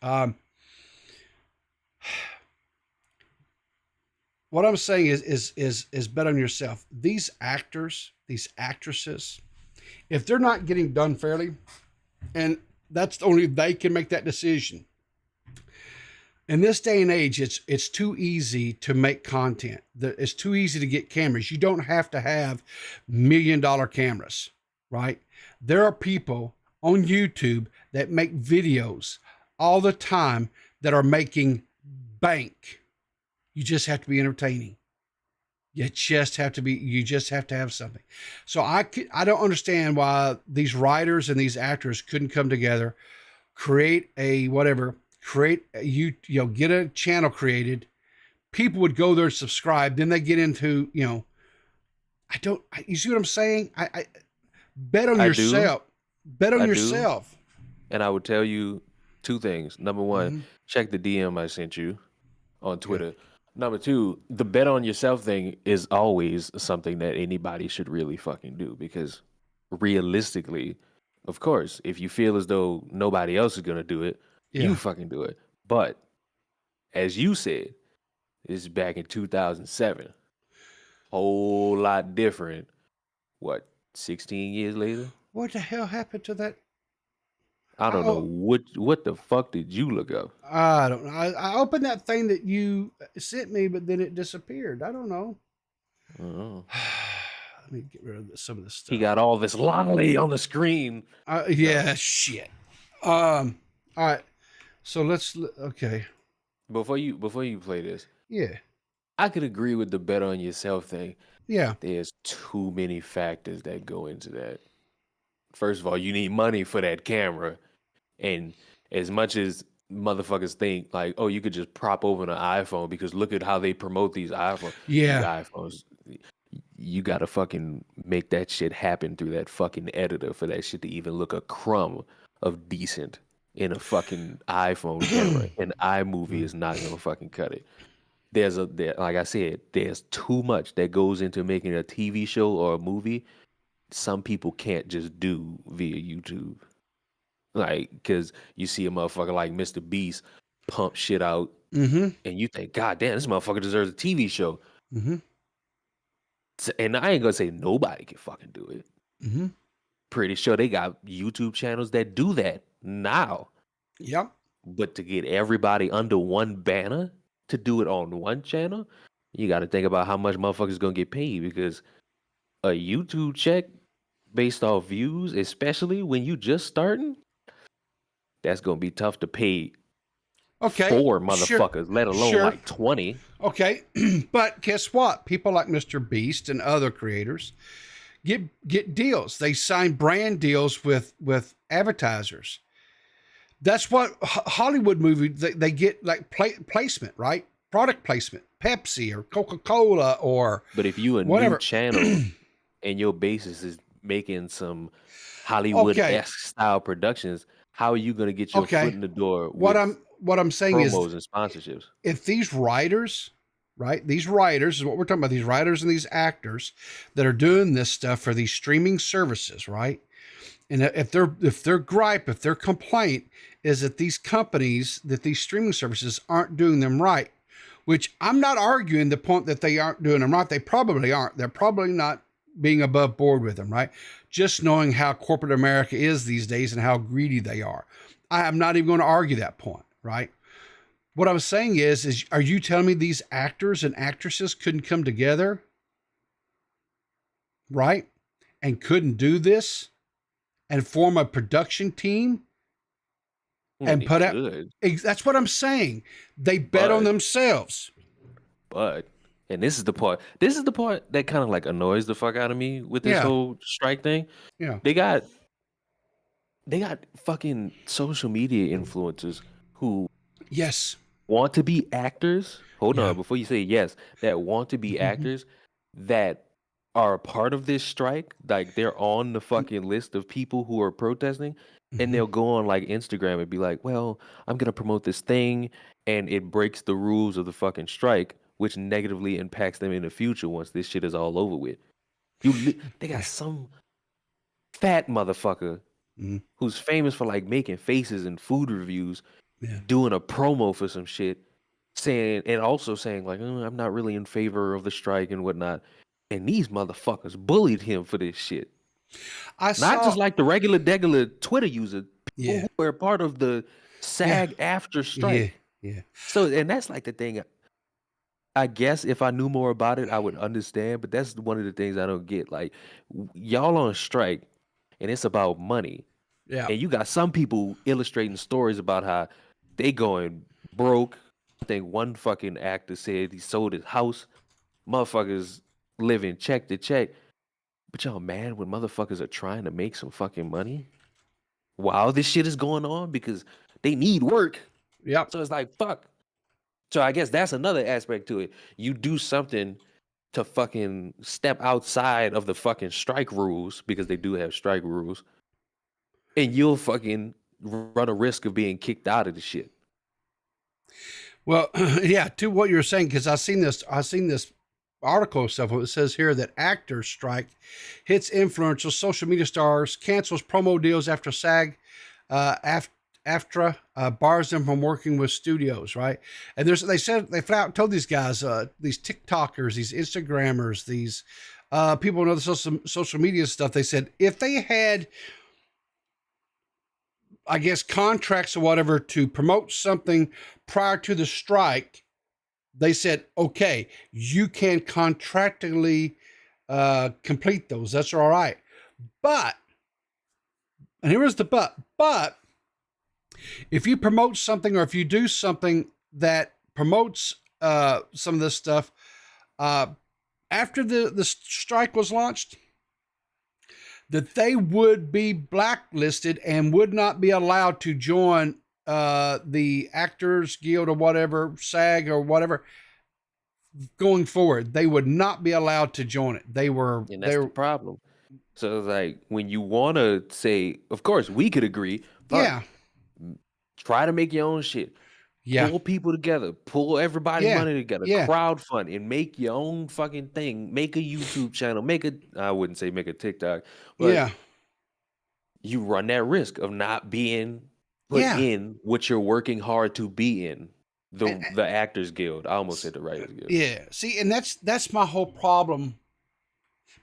What I'm saying is bet on yourself. These actors, these actresses, if they're not getting done fairly, and that's only they can make that decision. In this day and age, it's too easy to make content. It's too easy to get cameras. You don't have to have $1 million cameras, right? There are people on YouTube that make videos all the time that are making bank. You just have to be entertaining. You just have to have something. So I don't understand why these writers and these actors couldn't come together, create a get a channel created. People would go there, subscribe. Then they get into, you see what I'm saying? I bet on yourself. Bet on yourself. And I would tell you two things. Number one, check the DM I sent you on Twitter. Okay. Number two, the bet on yourself thing is always something that anybody should really fucking do, because realistically, of course, if you feel as though nobody else is going to do it, you fucking do it. But as you said, this is back in 2007. Whole lot different. What, 16 years later? What the hell happened to that? I don't know. What the fuck did you look up? I don't know. I opened that thing that you sent me, but then it disappeared. I don't know. Let me get rid of some of this stuff. He got all this lolly on the screen. Shit. All right. So okay. Before you play this. Yeah. I could agree with the bet on yourself thing. Yeah. There's too many factors that go into that. First of all, you need money for that camera. And as much as motherfuckers think like, oh, you could just prop open an iPhone, because look at how they promote these iPhones. Yeah. These iPhones. You got to fucking make that shit happen through that fucking editor for that shit to even look a crumb of decent in a fucking iPhone camera. An iMovie is not going to fucking cut it. Like I said, there's too much that goes into making a TV show or a movie. Some people can't just do via YouTube. Like, because you see a motherfucker like Mr. Beast pump shit out, and you think, God damn, this motherfucker deserves a TV show. And I ain't gonna say nobody can fucking do it. Pretty sure they got YouTube channels that do that now. Yep. But to get everybody under one banner to do it on one channel, you got to think about how much motherfuckers gonna get paid, because a YouTube check based off views, especially when you just starting, that's gonna be tough to pay. Okay. 4 motherfuckers, let alone like 20. Okay. But guess what? People like Mr. Beast and other creators get deals. They sign brand deals with advertisers. That's what Hollywood movies, they get, like placement, right? Product placement, Pepsi or Coca-Cola or But if you a whatever. new channel and your basis is making some Hollywood-esque style productions, how are you going to get your foot in the door with what I'm saying promos is, and sponsorships? If these writers, right? These writers is what we're talking about. These writers and these actors that are doing this stuff for these streaming services, right? And if their gripe, if their complaint is that these companies, that these streaming services aren't doing them right, which I'm not arguing the point that they aren't doing them right. They probably aren't. They're probably not being above board with them, right? Just knowing how corporate America is these days and how greedy they are. I'm not even going to argue that point, right? What I'm saying is are you telling me these actors and actresses couldn't come together, right? And couldn't do this and form a production team and put out. That's what I'm saying. They bet on themselves. But, and this is the part that kind of like annoys the fuck out of me with this Yeah. whole strike thing. Yeah. They got fucking social media influencers who Yes. want to be actors. Hold Yeah. on, before you say yes, that want to be actors that are a part of this strike. Like they're on the fucking list of people who are protesting, and they'll go on like Instagram and be like, "Well, I'm gonna promote this thing," and it breaks the rules of the fucking strike, which negatively impacts them in the future once this shit is all over with. They got some fat motherfucker Mhm. who's famous for like making faces and food reviews, Yeah. doing a promo for some shit, saying and also saying like, I'm not really in favor of the strike and whatnot. And these motherfuckers bullied him for this shit. I Not saw. just like the regular Twitter user, people Yeah. who were part of the SAG after Yeah. strike. Yeah. So, and that's like the thing. I guess if I knew more about it, I would understand. But that's one of the things I don't get. Like, y'all on strike, and it's about money. Yeah. And you got some people illustrating stories about how they going broke. I think one fucking actor said he sold his house. Motherfuckers living check to check. But y'all mad when motherfuckers are trying to make some fucking money while this shit is going on because they need work. Yep. So it's like, fuck. So I guess that's another aspect to it. You do something to fucking step outside of the fucking strike rules because they do have strike rules. And you'll fucking run a risk of being kicked out of the shit. Well, yeah, to what you're saying, because I seen this article stuff. It says here that actors strike hits influencers, social media stars, cancels promo deals after SAG, AFTRA bars them from working with studios, right? And they flat out told these guys, these TikTokers, these Instagrammers, these people in other social media stuff. They said if they had, I guess, contracts or whatever to promote something prior to the strike, they said, okay, you can contractually complete those. That's all right. But, and here is the but if you promote something or if you do something that promotes some of this stuff after the strike was launched, that they would be blacklisted and would not be allowed to join the Actors Guild or whatever, SAG or whatever, going forward. They would not be allowed to join it. And that's the problem. So it's like when you want to say, of course, we could agree. Yeah. Try to make your own shit. Yeah. Pull people together. Pull everybody Yeah. money together. Yeah. Crowdfund and make your own fucking thing. Make a YouTube channel. I wouldn't say make a TikTok. But Yeah. you run that risk of not being put Yeah. in what you're working hard to be in. The Actors Guild. I almost said the Writers Guild. Yeah. See, and that's my whole problem,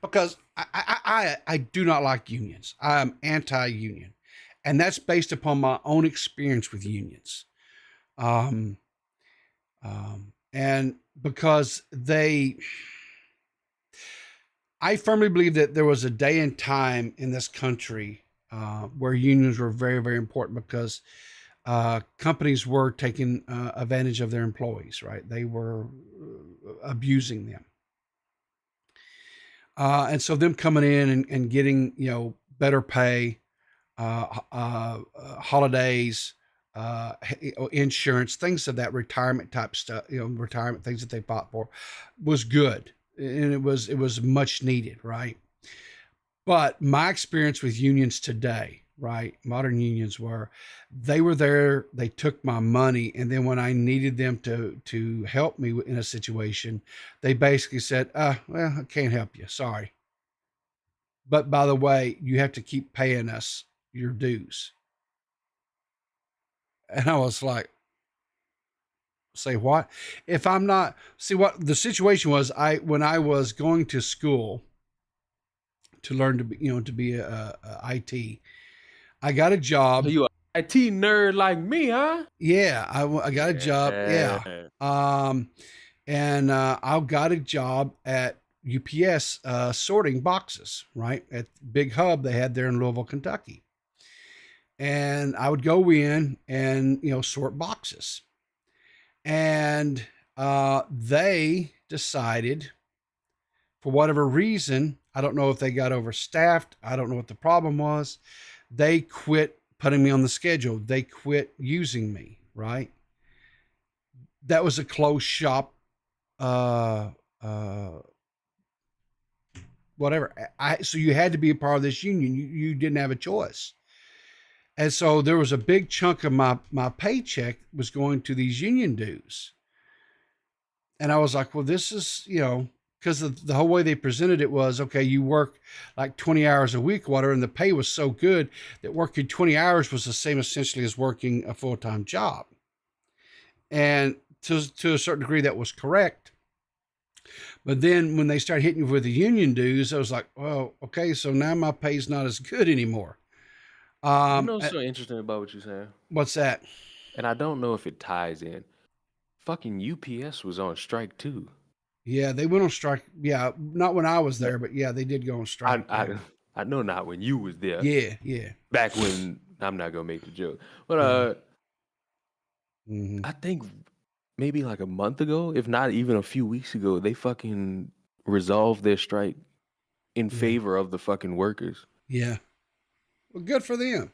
because I do not like unions. I'm anti-union, and that's based upon my own experience with unions. And because I firmly believe that there was a day and time in this country where unions were very, very important, because companies were taking advantage of their employees, right? They were abusing them. And so them coming in and getting, better pay, holidays, insurance, things of that retirement type stuff, retirement things that they fought for, was good. And it was much needed, right? But my experience with unions today, right, modern unions, they were there, they took my money, and then when I needed them to help me in a situation, they basically said, well, I can't help you, sorry. But by the way, you have to keep paying us your dues. And I was like, say what? If I'm not, see what the situation was, when I was going to school to learn to be a IT, I got a job. So you a IT nerd like me, huh? Yeah, I got a job. Yeah. And I got a job at UPS sorting boxes, right? At Big Hub they had there in Louisville, Kentucky. And I would go in and, sort boxes. And They decided, for whatever reason, I don't know if they got overstaffed. I don't know what the problem was. They quit putting me on the schedule. They quit using me, right? That was a closed shop, whatever. So you had to be a part of this union. You didn't have a choice. And so there was a big chunk of my paycheck was going to these union dues. And I was like, well, this is, because the whole way they presented it was, okay, you work like 20 hours a week, whatever, and the pay was so good that working 20 hours was the same essentially as working a full-time job. And to a certain degree, that was correct. But then when they started hitting you with the union dues, I was like, well, okay, so now my pay's not as good anymore. What's so interesting about what you're saying? What's that? And I don't know if it ties in. Fucking UPS was on strike too. Yeah, they went on strike. Yeah, not when I was there, but yeah, they did go on strike. I know not when you was there. Yeah. Back when I'm not gonna make the joke, but Mm-hmm. I think maybe like a month ago, if not even a few weeks ago, they fucking resolved their strike in favor of the fucking workers. Yeah. Well, good for them.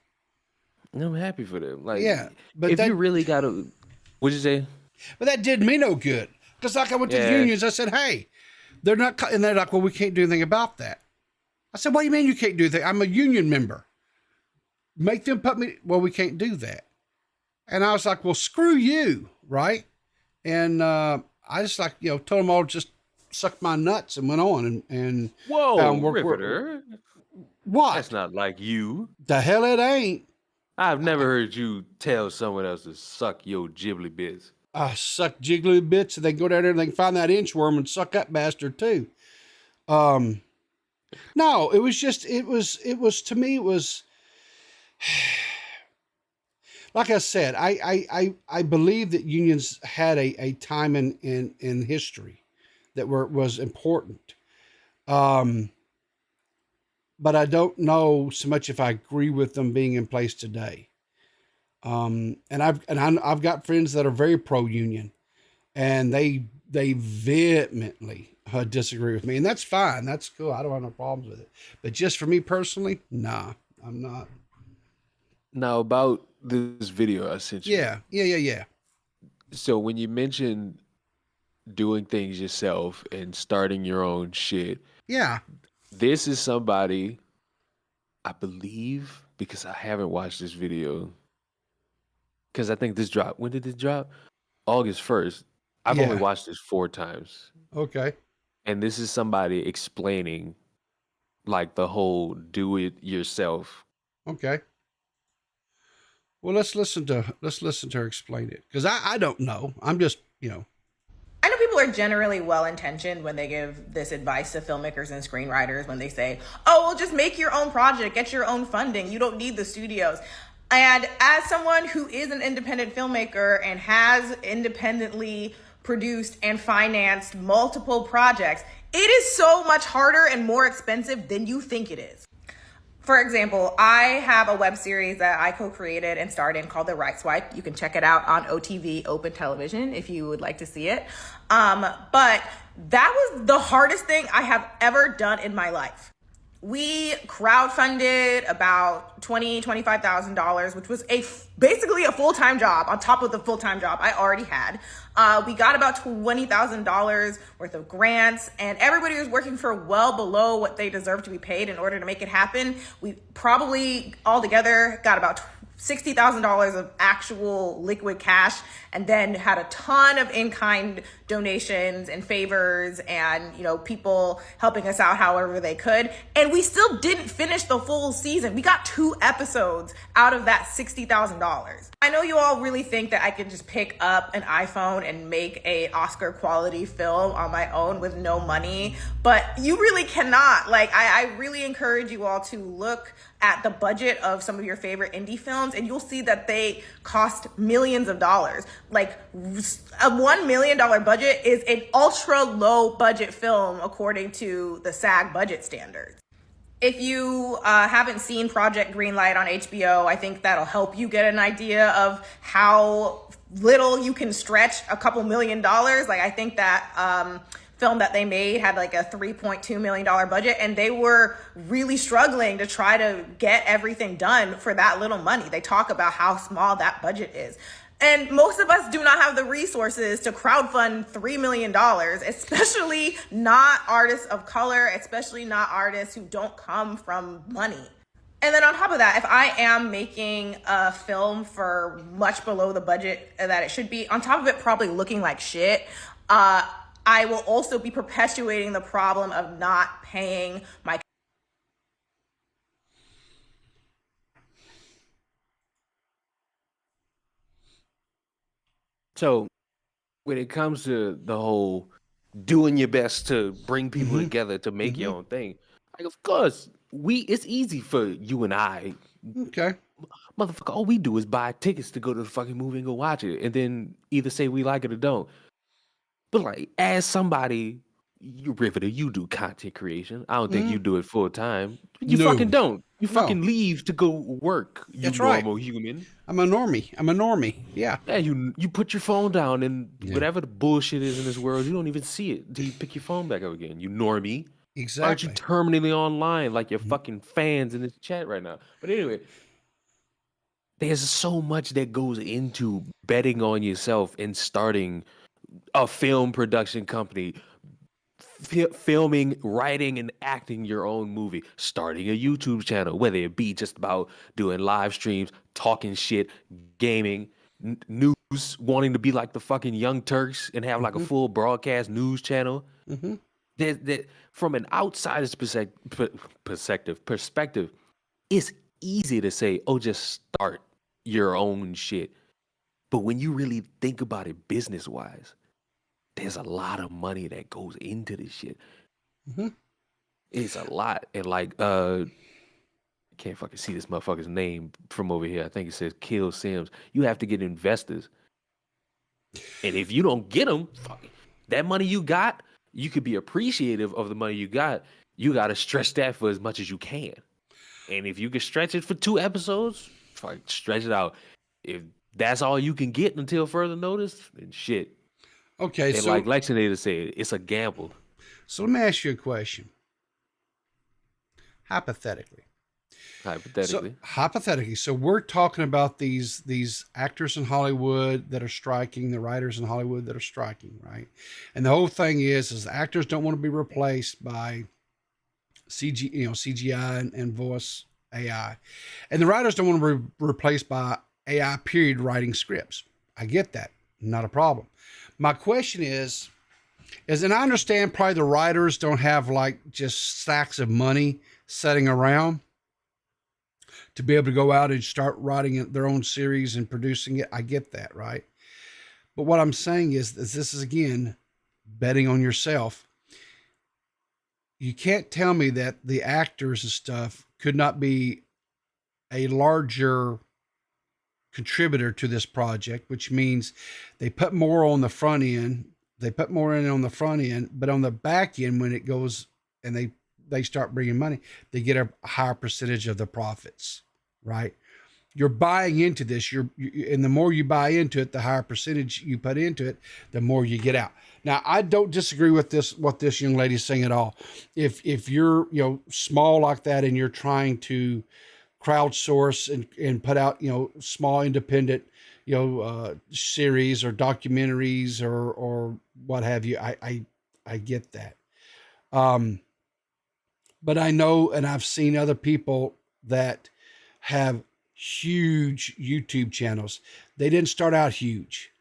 And I'm happy for them. Like, yeah, but if you really gotta, what'd you say? But that did me no good. Because like I went to the unions, I said, hey, they're not, and they're like, well, we can't do anything about that. I said, what do you mean you can't do anything? I'm a union member. Make them put me, well, we can't do that. And I was like, well, screw you, right? And I just like, told them all just suck my nuts and went on and whoa, Riverter. What? That's not like you. The hell it ain't. I've never heard you tell someone else to suck your gibbly bits. I suck jiggly bits, and they can go down there and they can find that inchworm and suck that bastard too. No, it was just, it was to me, it was, like I said, I believe that unions had a time in history that was important. But I don't know so much if I agree with them being in place today. And I've got friends that are very pro-union, and they vehemently disagree with me, and that's fine. That's cool. I don't have no problems with it. But just for me personally, nah, I'm not. Now about this video I sent you. Yeah. So when you mentioned doing things yourself and starting your own shit, yeah, this is somebody, I believe, because I haven't watched this video, because I think this dropped. When did this drop? August 1st. I've only watched this 4 times. Okay. And this is somebody explaining like the whole do it yourself. Okay. Well, let's listen to her explain it, because I don't know. I'm just, I know people are generally well-intentioned when they give this advice to filmmakers and screenwriters when they say, oh, well, just make your own project, get your own funding. You don't need the studios. And as someone who is an independent filmmaker and has independently produced and financed multiple projects, it is so much harder and more expensive than you think it is. For example, I have a web series that I co-created and starred in called The Right Swipe. You can check it out on OTV Open Television if you would like to see it. But that was the hardest thing I have ever done in my life. We crowdfunded about $25,000, which was basically a full-time job on top of the full-time job I already had. We got about $20,000 worth of grants, and everybody was working for well below what they deserve to be paid in order to make it happen. We probably altogether got about $60,000 of actual liquid cash, and then had a ton of in-kind donations and favors and, people helping us out however they could. And we still didn't finish the full season. We got 2 episodes out of that $60,000. I know you all really think that I could just pick up an iPhone and make a Oscar quality film on my own with no money, but you really cannot. Like, I really encourage you all to look at the budget of some of your favorite indie films, and you'll see that they cost millions of dollars. Like, a $1 million budget is an ultra low budget film according to the SAG budget standards. If you haven't seen Project Greenlight on HBO, I think that'll help you get an idea of how little you can stretch a couple $1 million. Like I think that film that they made had like a $3.2 million budget, and they were really struggling to try to get everything done for that little money. They talk about how small that budget is. And most of us do not have the resources to crowdfund $3 million, especially not artists of color, especially not artists who don't come from money. And then on top of that, if I am making a film for much below the budget that it should be, on top of it probably looking like shit, I will also be perpetuating the problem of not paying my. So when it comes to the whole doing your best to bring people together to make your own thing, like of course it's easy for you and I, Okay. motherfucker. All we do is buy tickets to go to the fucking movie and go watch it, and then either say we like it or don't. But like, as somebody, you Riveter, you do content creation. I don't think you do it full time. You No. fucking don't. You No. fucking leave to go work. You That's right. normal human. I'm a normie. Yeah. Yeah, you put your phone down and whatever the bullshit is in this world, you don't even see it until you pick your phone back up again. You normie. Why aren't you Exactly. terminally online like your fucking fans in this chat right now? But anyway, there's so much that goes into betting on yourself and starting a film production company, filming, writing, and acting your own movie, starting a YouTube channel, whether it be just about doing live streams, talking shit, gaming, news, wanting to be like the fucking Young Turks and have like a full broadcast news channel. From an outsider's perspective, it's easy to say, oh, just start your own shit. But when you really think about it business-wise, there's a lot of money that goes into this shit. It's a lot. And like, I can't fucking see this motherfucker's name from over here. I think it says Kill Sims. You have to get investors. And if you don't get them, fuck it. That money you got, you could be appreciative of the money you got. You got to stretch that for as much as you can. And if you can stretch it for 2 episodes, fuck, stretch it out. If that's all you can get until further notice, then shit. Okay. And So, like Lexinator said, it's a gamble. so let me ask you a question. Hypothetically. So we're talking about these actors in Hollywood that are striking, the writers in Hollywood that are striking, right? And the whole thing is the actors don't want to be replaced by CGI and voice AI, and the writers don't want to be replaced by AI. Period. Writing scripts. I get that, not a problem. My question is, and I understand probably the writers don't have like just stacks of money sitting around to be able to go out and start writing their own series and producing it. I get that, right? But what I'm saying is this is, again, betting on yourself. You can't tell me that the actors and stuff could not be a larger contributor to this project, which means they put more on the front end. They put more in on the front end, but on the back end, when it goes and they start bringing money, they get a higher percentage of the profits, right? You're buying into this, and the more you buy into it, the higher percentage you put into it, the more you get out. Now, I don't disagree with what this young lady's saying at all. If you're small like that and you're trying to crowdsource and put out small independent series or documentaries or what have you, I get that. But I know, and I've seen other people that have huge YouTube channels. They didn't start out huge,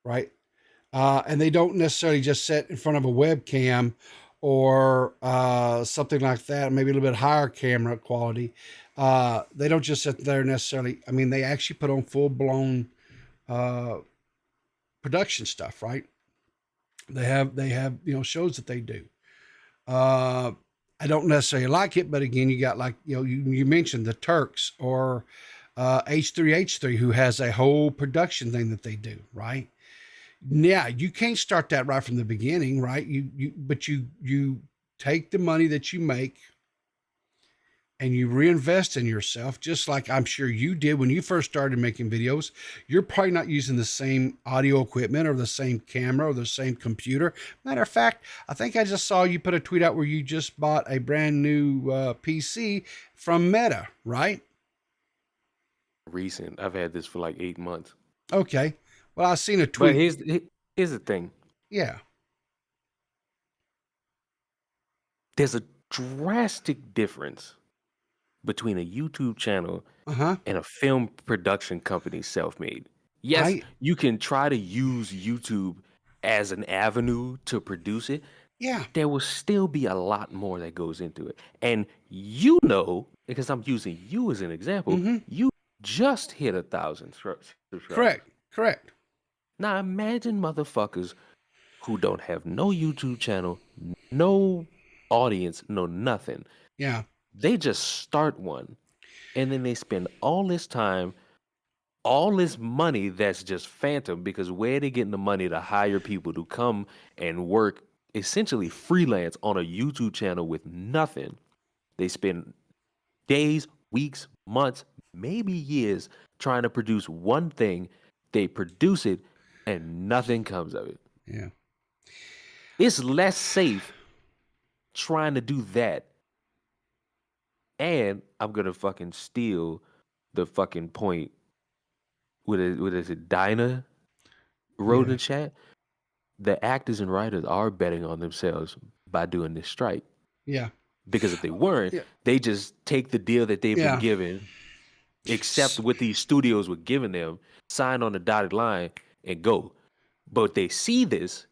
right? And they don't necessarily just sit in front of a webcam or something like that, maybe a little bit higher camera quality. They don't just sit there necessarily. I mean, they actually put on full-blown production stuff, right? They have shows that they do. I don't necessarily like it, but again, you got like, you mentioned the Turks or H3H3, who has a whole production thing that they do, right? Yeah, you can't start that right from the beginning, right? But you take the money that you make and you reinvest in yourself, just like I'm sure you did when you first started making videos. You're probably not using the same audio equipment or the same camera or the same computer. Matter of fact, I think I just saw you put a tweet out where you just bought a brand new PC from Meta, right? Recent. I've had this for like 8 months. Okay. Well, I seen a But tweet. here's the thing. Yeah. There's a drastic difference between a YouTube channel Uh-huh. and a film production company self-made. Yes, you can try to use YouTube as an avenue to produce it. Yeah. There will still be a lot more that goes into it. And you know, because I'm using you as an example, you just hit 1,000 subscribers. Correct. Now imagine motherfuckers who don't have no YouTube channel, no audience, no nothing. Yeah. They just start one, and then they spend all this time, all this money that's just phantom, because where are they getting the money to hire people to come and work essentially freelance on a YouTube channel with nothing? They spend days, weeks, months, maybe years trying to produce one thing. They produce it and nothing comes of it. Yeah. It's less safe trying to do that. And I'm gonna fucking steal the fucking point. What is it? Dinah wrote in the chat. The actors and writers are betting on themselves by doing this strike. Yeah. Because if they weren't, they just take the deal that they've been given, accept what these studios were giving them, sign on the dotted line, and go. But they see this,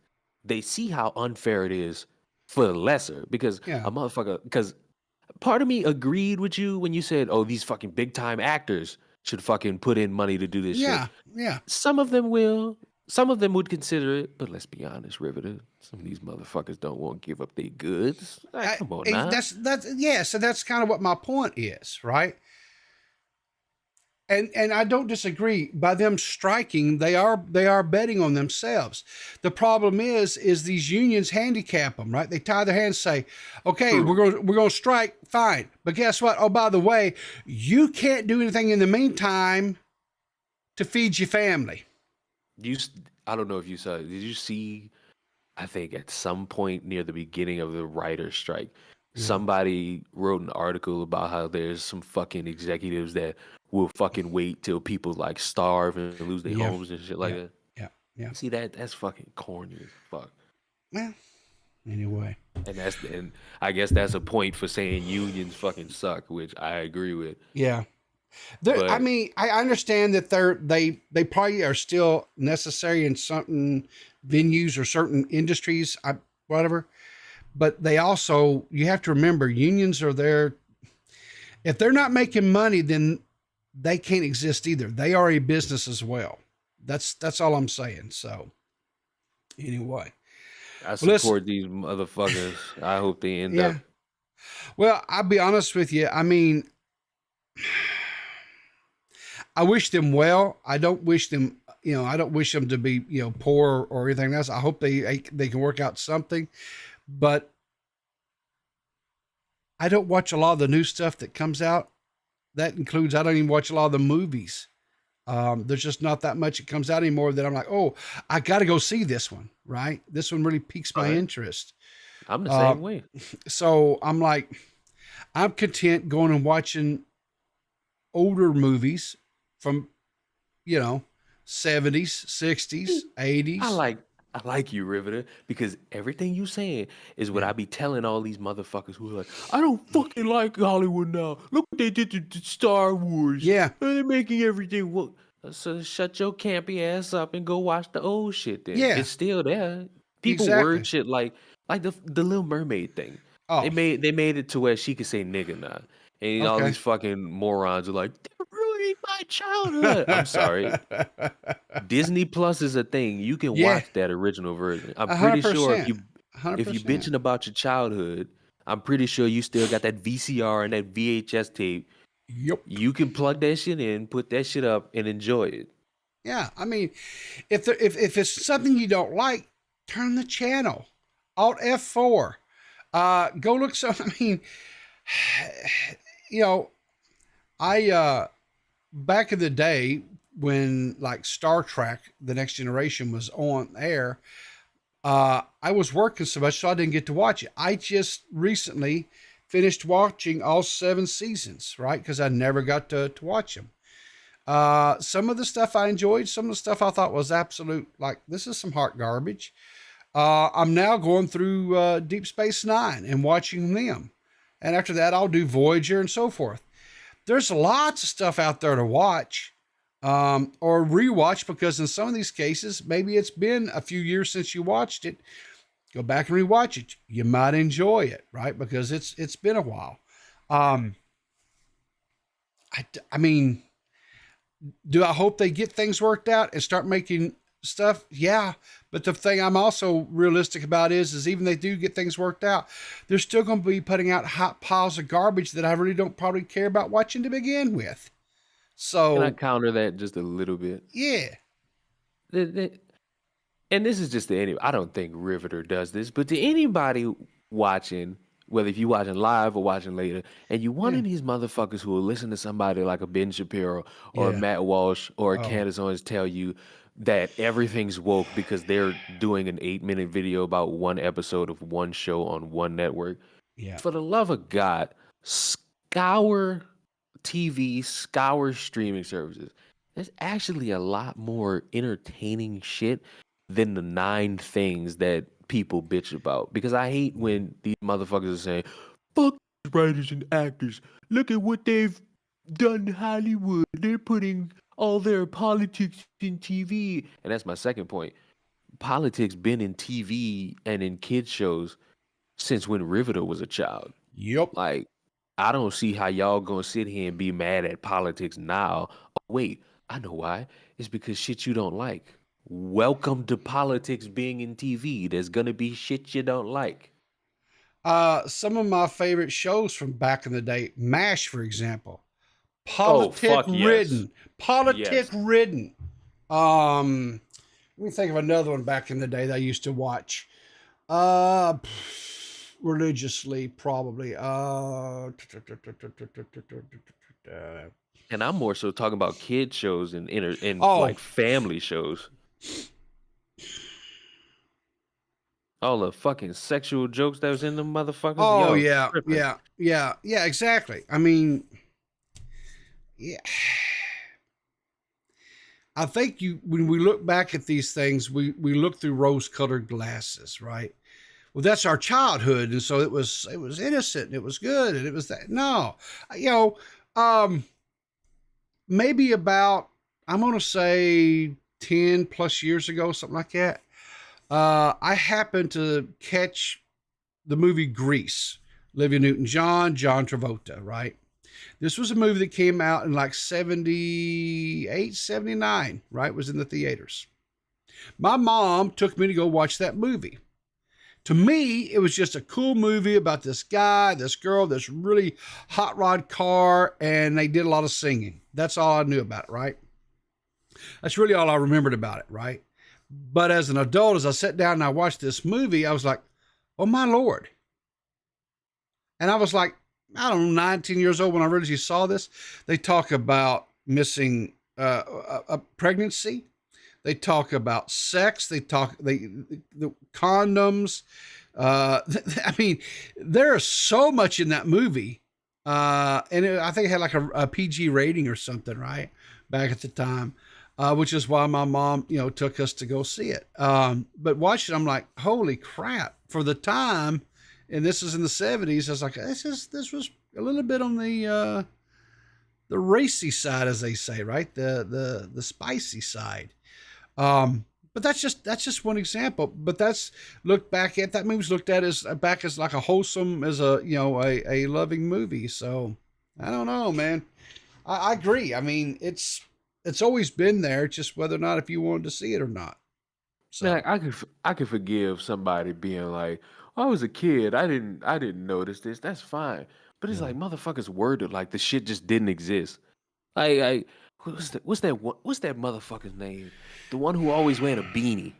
they see how unfair it is for the lesser. Because a motherfucker, because part of me agreed with you when you said, oh, these fucking big time actors should fucking put in money to do this shit. Yeah. Some of them will. Some of them would consider it. But let's be honest, Riverter, some of these motherfuckers don't want to give up their goods. Like, come on now. So that's kind of what my point is, right? And I don't disagree. By them striking, they are betting on themselves. The problem is these unions handicap them, right? They tie their hands, say, "Okay, we're going to strike, fine." But guess what? Oh, by the way, you can't do anything in the meantime to feed your family. I don't know if you saw it. Did you see? I think at some point near the beginning of the writer's strike, somebody wrote an article about how there's some fucking executives that will fucking wait till people like starve and lose their homes and shit like that. Yeah. See that's fucking corny as fuck. Well, anyway. And I guess that's a point for saying unions fucking suck, which I agree with. Yeah. I mean, I understand that they probably are still necessary in certain venues or certain industries, whatever. But they also, you have to remember, unions are there. If they're not making money, then they can't exist either. They are a business as well. That's all I'm saying. So anyway, I support these motherfuckers. I hope they end up. Well, I'll be honest with you. I mean, I wish them well. I don't wish them, I don't wish them to be, poor or anything else. I hope they can work out something, but I don't watch a lot of the new stuff that comes out. That includes, I don't even watch a lot of the movies. There's just not that much that comes out anymore that I'm like, oh, I got to go see this one, right? This one really piques my interest. I'm the same way. So I'm like, I'm content going and watching older movies from, 70s, 60s, 80s. I like you, Riveter, because everything you saying is what I be telling all these motherfuckers who are like, I don't fucking like Hollywood now. Look what they did to Star Wars. Yeah. They're making everything work. So shut your campy ass up and go watch the old shit then. Yeah. It's still there. People word shit like the Little Mermaid thing. Oh. They made it to where she could say nigga now. And all these fucking morons are like, they're ruining my childhood. I'm sorry. Disney Plus is a thing. You can watch that original version. I'm pretty sure if you 100%. bitching about your childhood, I'm pretty sure you still got that VCR and that VHS tape. Yep. You can plug that shit in, put that shit up, and enjoy it. Yeah, I mean, if it's something you don't like, turn the channel. Alt F4. Go look some. I mean, you know, I back in the day when like Star Trek: The Next Generation was on air, I was working so much, so I didn't get to watch it. I just recently finished watching all 7 seasons, right? Because I never got to watch them. Some of the stuff I enjoyed, some of the stuff I thought was absolute, like, this is some heart garbage. I'm now going through Deep Space Nine and watching them. And after that, I'll do Voyager and so forth. There's lots of stuff out there to watch or rewatch, because in some of these cases, maybe it's been a few years since you watched it. Go back and rewatch it. You might enjoy it, right? Because it's been a while. I mean, do I hope they get things worked out and start making stuff? Yeah. But the thing I'm also realistic about is even they do get things worked out, they're still going to be putting out hot piles of garbage that I really don't probably care about watching to begin with. So Can I counter that just a little bit? yeah. And this is just to any. I don't think Riveter does this, but to anybody watching, whether if you watching live or watching later, and you one of these motherfuckers who will listen to somebody like a Ben Shapiro or a Yeah. Matt Walsh or a Candace Owens tell you that everything's woke because they're doing an 8-minute video about one episode of one show on one network. Yeah. For the love of God, scour TV, scour streaming services. There's actually a lot more entertaining shit than the 9 things that people bitch about. Because I hate when these motherfuckers are saying, fuck writers and actors. Look at what they've done in Hollywood. They're putting all their politics in TV. And that's my second point. Politics been in TV and in kids shows since when Riveter was a child. Yep. Like, I don't see how y'all gonna sit here and be mad at politics now. Oh, wait, I know why. It's because shit you don't like. Welcome to politics being in TV. There's gonna be shit you don't like. Some of my favorite shows from back in the day, MASH, for example, Oh, fuck yes. ridden, politic Yes. ridden. Let me think of another one back in the day that I used to watch. Religiously, probably. And I'm more so talking about kid shows and Oh. like family shows. All the fucking sexual jokes that was in them motherfuckers. Oh, Yo, yeah, tripping. yeah, exactly. I mean, yeah. I think when we look back at these things, we look through rose-colored glasses, right? Well, that's our childhood, and so it was innocent, and it was good, and it was that. No, maybe about, I'm gonna say 10 plus years ago, something like that. I happened to catch the movie Grease, Olivia Newton-John, John Travolta, right? This was a movie that came out in like 78, 79, right? It was in the theaters. My mom took me to go watch that movie. To me, it was just a cool movie about this guy, this girl, this really hot rod car, and they did a lot of singing. That's all I knew about it, right? That's really all I remembered about it, right? But as an adult, as I sat down and I watched this movie, I was like, oh my Lord. And I was like, I don't know, 19 years old when I originally saw this. They talk about missing a pregnancy. They talk about sex. They talk the condoms. I mean, there is so much in that movie, and I think it had like a PG rating or something, right, back at the time, which is why my mom, took us to go see it. But watching it, I'm like, holy crap! For the time, and this is in the 70s. I was like, this was a little bit on the racy side, as they say, right? The spicy side. But that's just one example. But that's looked back at that movie's looked at as like a wholesome, as a loving movie. So I don't know, man. I agree. I mean, it's always been there, just whether or not if you wanted to see it or not. So Man, I could forgive somebody being like, oh, I was a kid, I didn't notice this. That's fine. But it's like motherfuckers worded like the shit just didn't exist. Like what's that motherfucker's name? The one who always wearing a beanie.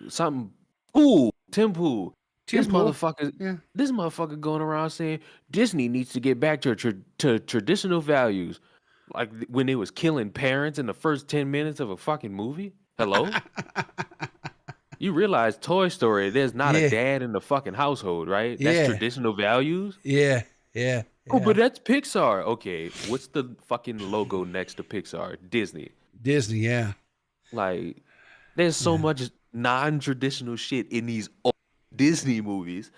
Something Pool. Tim Pool. This Tim Pool. motherfucker, Yeah. this motherfucker going around saying Disney needs to get back to traditional values, like when they was killing parents in the first 10 minutes of a fucking movie. Hello, you realize Toy Story? There's not a Yeah. dad in the fucking household, right? That's Yeah. traditional values. Yeah. Yeah. Oh, Yeah. but that's Pixar. Okay, what's the fucking logo next to Pixar? Disney. Disney. Yeah. Like, there's so much non-traditional shit in these old Disney movies.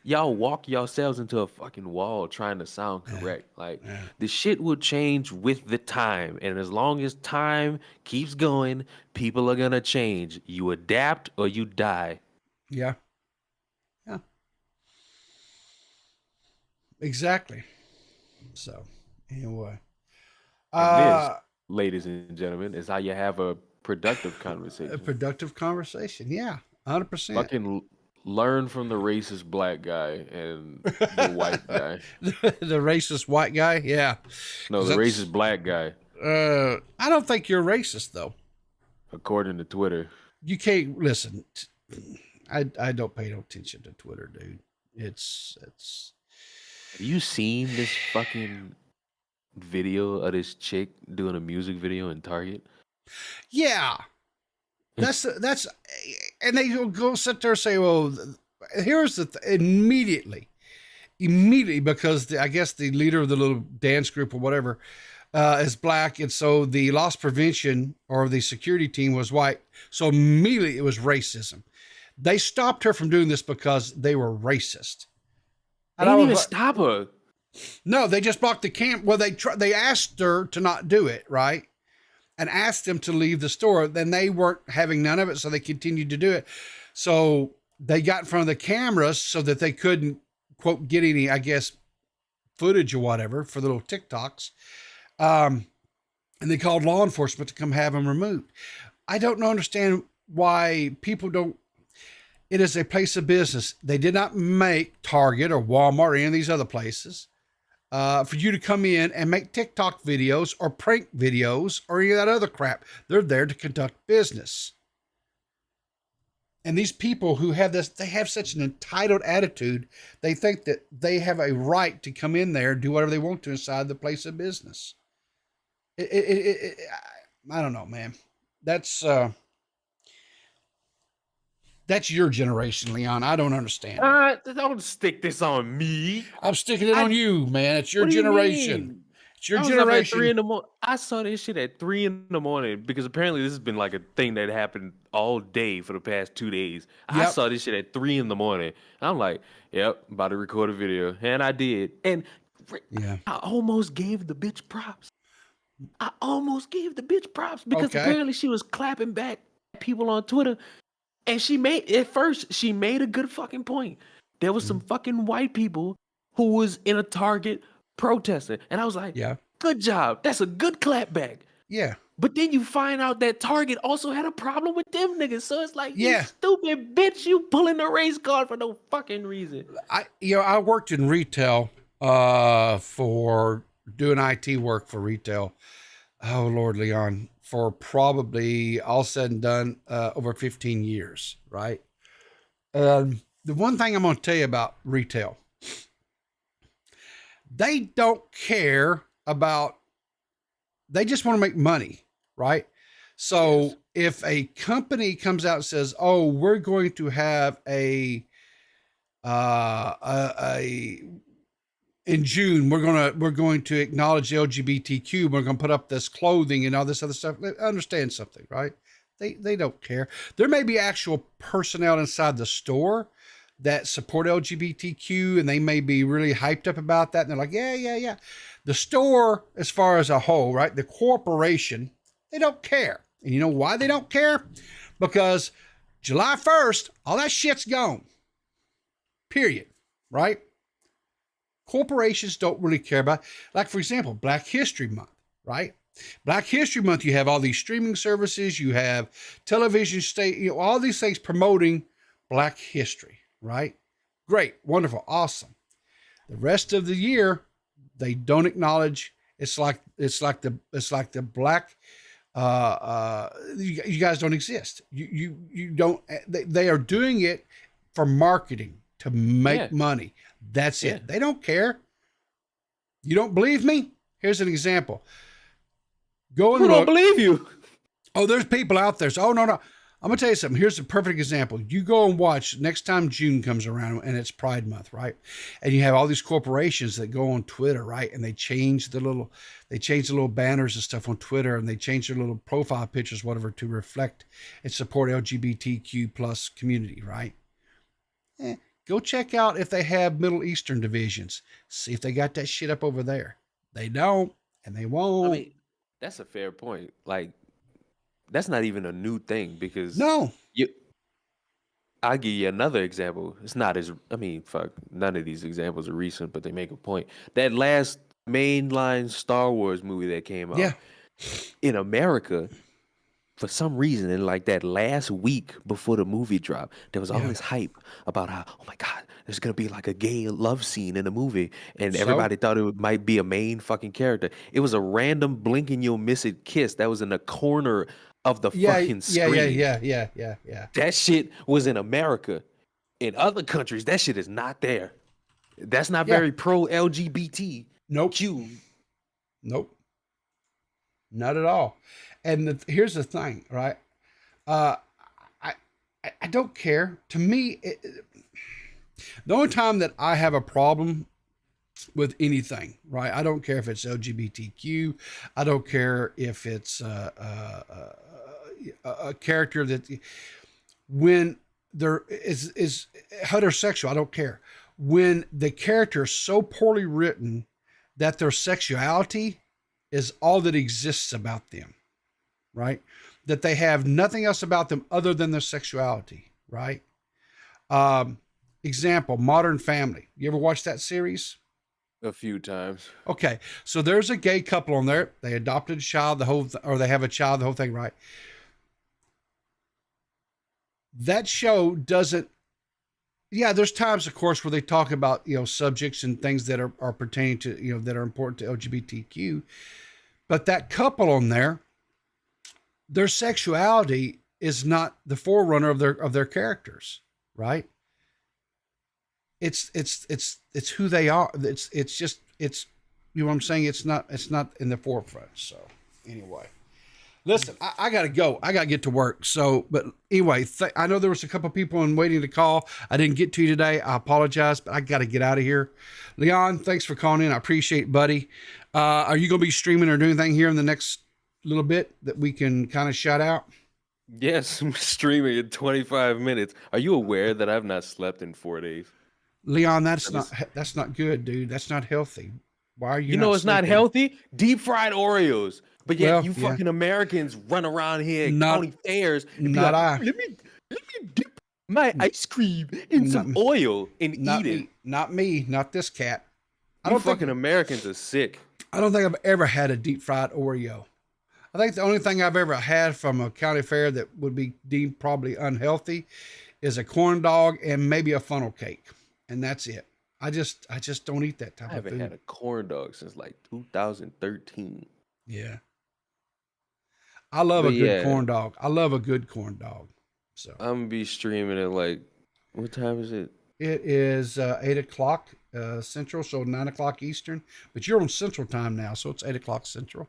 Y'all walk yourselves into a fucking wall trying to sound correct. Like, the shit will change with the time. And as long as time keeps going, people are gonna change. You adapt or you die. Yeah. Yeah. Exactly. So, anyway. And this, ladies and gentlemen, is how you have a productive A conversation. productive conversation. Yeah. 100%. Fucking learn from the racist black guy and the white guy. The racist white guy. Yeah. No, the That's- racist black guy, I don't think you're racist though. according to Twitter. You can't listen. I don't pay no attention to Twitter, dude. It's Have you seen this fucking video of this chick doing a music video in Target? yeah. That's and they will go sit there and say, well, here's the immediately because I guess the leader of the little dance group or whatever is black, and so the loss prevention or the security team was white, so immediately it was racism. They stopped her from doing this because they were racist. They And I didn't was even like, stop her. no, they just blocked the cam. Well, they asked her to not do it, right? And asked them to leave the store. Then they weren't having none of it, so they continued to do it. So they got in front of the cameras so that they couldn't, quote, get any, I guess, footage or whatever for the little TikToks. And they called law enforcement to come have them removed. I don't understand why people don't. It is a place of business. They did not make Target or Walmart or any of these other places for you to come in and make TikTok videos or prank videos or any of that other crap. They're there to conduct business. And these people who have this, they have such an entitled attitude. They think that they have a right to come in there and do whatever they want to inside the place of business. I don't know, man. That's your generation, Leon. I don't understand. Don't stick this on me. I'm sticking it on you, man. It's your What do you generation. mean? It's your I was up at generation. 3 in the morning. I saw this shit at 3 in the morning because apparently this has been like a thing that happened all day for the past 2 days. I Yep. saw this shit at 3 in the morning. I'm like, yep, about to record a video. And I did. And Yeah. I almost gave the bitch props. Because Okay. apparently she was clapping back at people on Twitter. And she made a good fucking point. There was some fucking white people who was in a Target protesting. And I was like, Yeah. good job. That's a good clapback. Yeah. But then you find out that Target also had a problem with them niggas. So it's like, Yeah. you stupid bitch, you pulling the race card for no fucking reason. I worked in retail for doing IT work for retail. Oh Lord, Leon, for probably all said and done over 15 years, right? The one thing I'm going to tell you about retail, they don't care about, they just want to make money, right? So if a company comes out and says, "Oh, we're going to have a in June, we're going to acknowledge the LGBTQ. We're going to put up this clothing and all this other stuff." Understand something, right? They don't care. There may be actual personnel inside the store that support LGBTQ, and they may be really hyped up about that. And they're like, yeah. The store, as far as a whole, right? The corporation, they don't care. And you know why they don't care? Because July 1st, all that shit's gone. Period. Right? Corporations don't really care about, like, for example, Black History Month, right? Black History Month, you have all these streaming services, you have television all these things promoting Black history, right? Great, wonderful, awesome. The rest of the year, they don't acknowledge. It's like the Black. You guys don't exist. You don't. They are doing it for marketing. to make Yeah. money. That's Yeah. it. They don't care. You don't believe me? Here's an example. Go and Who don't look. believe you? Oh, there's people out there. So, oh, no. I'm going to tell you something. Here's a perfect example. You go and watch next time June comes around and it's Pride Month, right? And you have all these corporations that go on Twitter, right? And they change the little banners and stuff on Twitter, and they change their little profile pictures, whatever, to reflect and support LGBTQ plus community, right? Go check out if they have Middle Eastern divisions. See if they got that shit up over there. They don't, and they won't. I mean, that's a fair point. Like, that's not even a new thing because No. I'll give you another example. It's not as, I mean, fuck, none of these examples are recent, but they make a point. That last mainline Star Wars movie that came out Yeah. in America, for some reason, in like that last week before the movie dropped, there was all Yeah. this hype about how, oh my God, there's gonna be like a gay love scene in the movie, and So? everybody thought it might be a main fucking character. It was a random blink and you'll miss it kiss that was in the corner of the fucking screen. Yeah. That shit was in America. In other countries, that shit is not there. That's not Yeah. very pro LGBT. Nope. Nope. Not at all. And here's the thing, right? I don't care. To me, the only time that I have a problem with anything, right? I don't care if it's LGBTQ. I don't care if it's a character that, when there is heterosexual, I don't care. When the character is so poorly written that their sexuality is all that exists about them, right? That they have nothing else about them other than their sexuality, right? Example, Modern Family. You ever watch that series? A few times. Okay, so there's a gay couple on there. They adopted a child, or they have a child, the whole thing, right? That show doesn't. Yeah, there's times, of course, where they talk about, subjects and things that are pertaining to, that are important to LGBTQ. But that couple on there, their sexuality is not the forerunner of their characters, right? It's who they are. It's you know what I'm saying? It's not in the forefront. So anyway, listen, I gotta go. I gotta get to work. So, but anyway, I know there was a couple people in waiting to call. I didn't get to you today. I apologize, but I gotta get out of here. Leon, thanks for calling in. I appreciate it, buddy. Are you gonna be streaming or doing anything here in the next little bit that we can kind of shout out? Yes, I'm streaming in 25 minutes. Are you aware that I've not slept in 4 days? Leon, that's not good, dude. That's not healthy. Why are you? You know it's not sleeping? healthy? Deep fried Oreos. But yet Well, you yeah. fucking Americans run around here at Not- county fairs and be not like, I. let me dip my ice cream in some oil and Not eat it. me. Not me. Not this cat. I You don't think fucking Americans are sick. I don't think I've ever had a deep fried Oreo. I think the only thing I've ever had from a county fair that would be deemed probably unhealthy is a corn dog and maybe a funnel cake, and that's it. I just don't eat that type I of haven't food. had a corn dog since like 2013. Yeah. I love But a good yeah. corn dog. I love a good corn dog. So I'm gonna be streaming at like, what time is it? it is 8 o'clock Central, so 9 o'clock Eastern. But you're on Central time now, so it's 8 o'clock Central.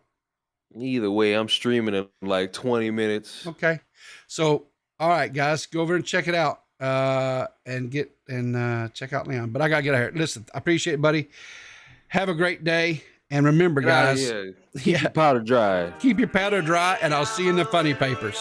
Either way, I'm streaming in like 20 minutes. Okay. So, all right, guys, go over and check it out and check out Leon. But I got to get out of here. Listen, I appreciate it, buddy. Have a great day. And remember, Get outta guys, here. Keep your powder dry. keep your powder dry, and I'll see you in the funny papers.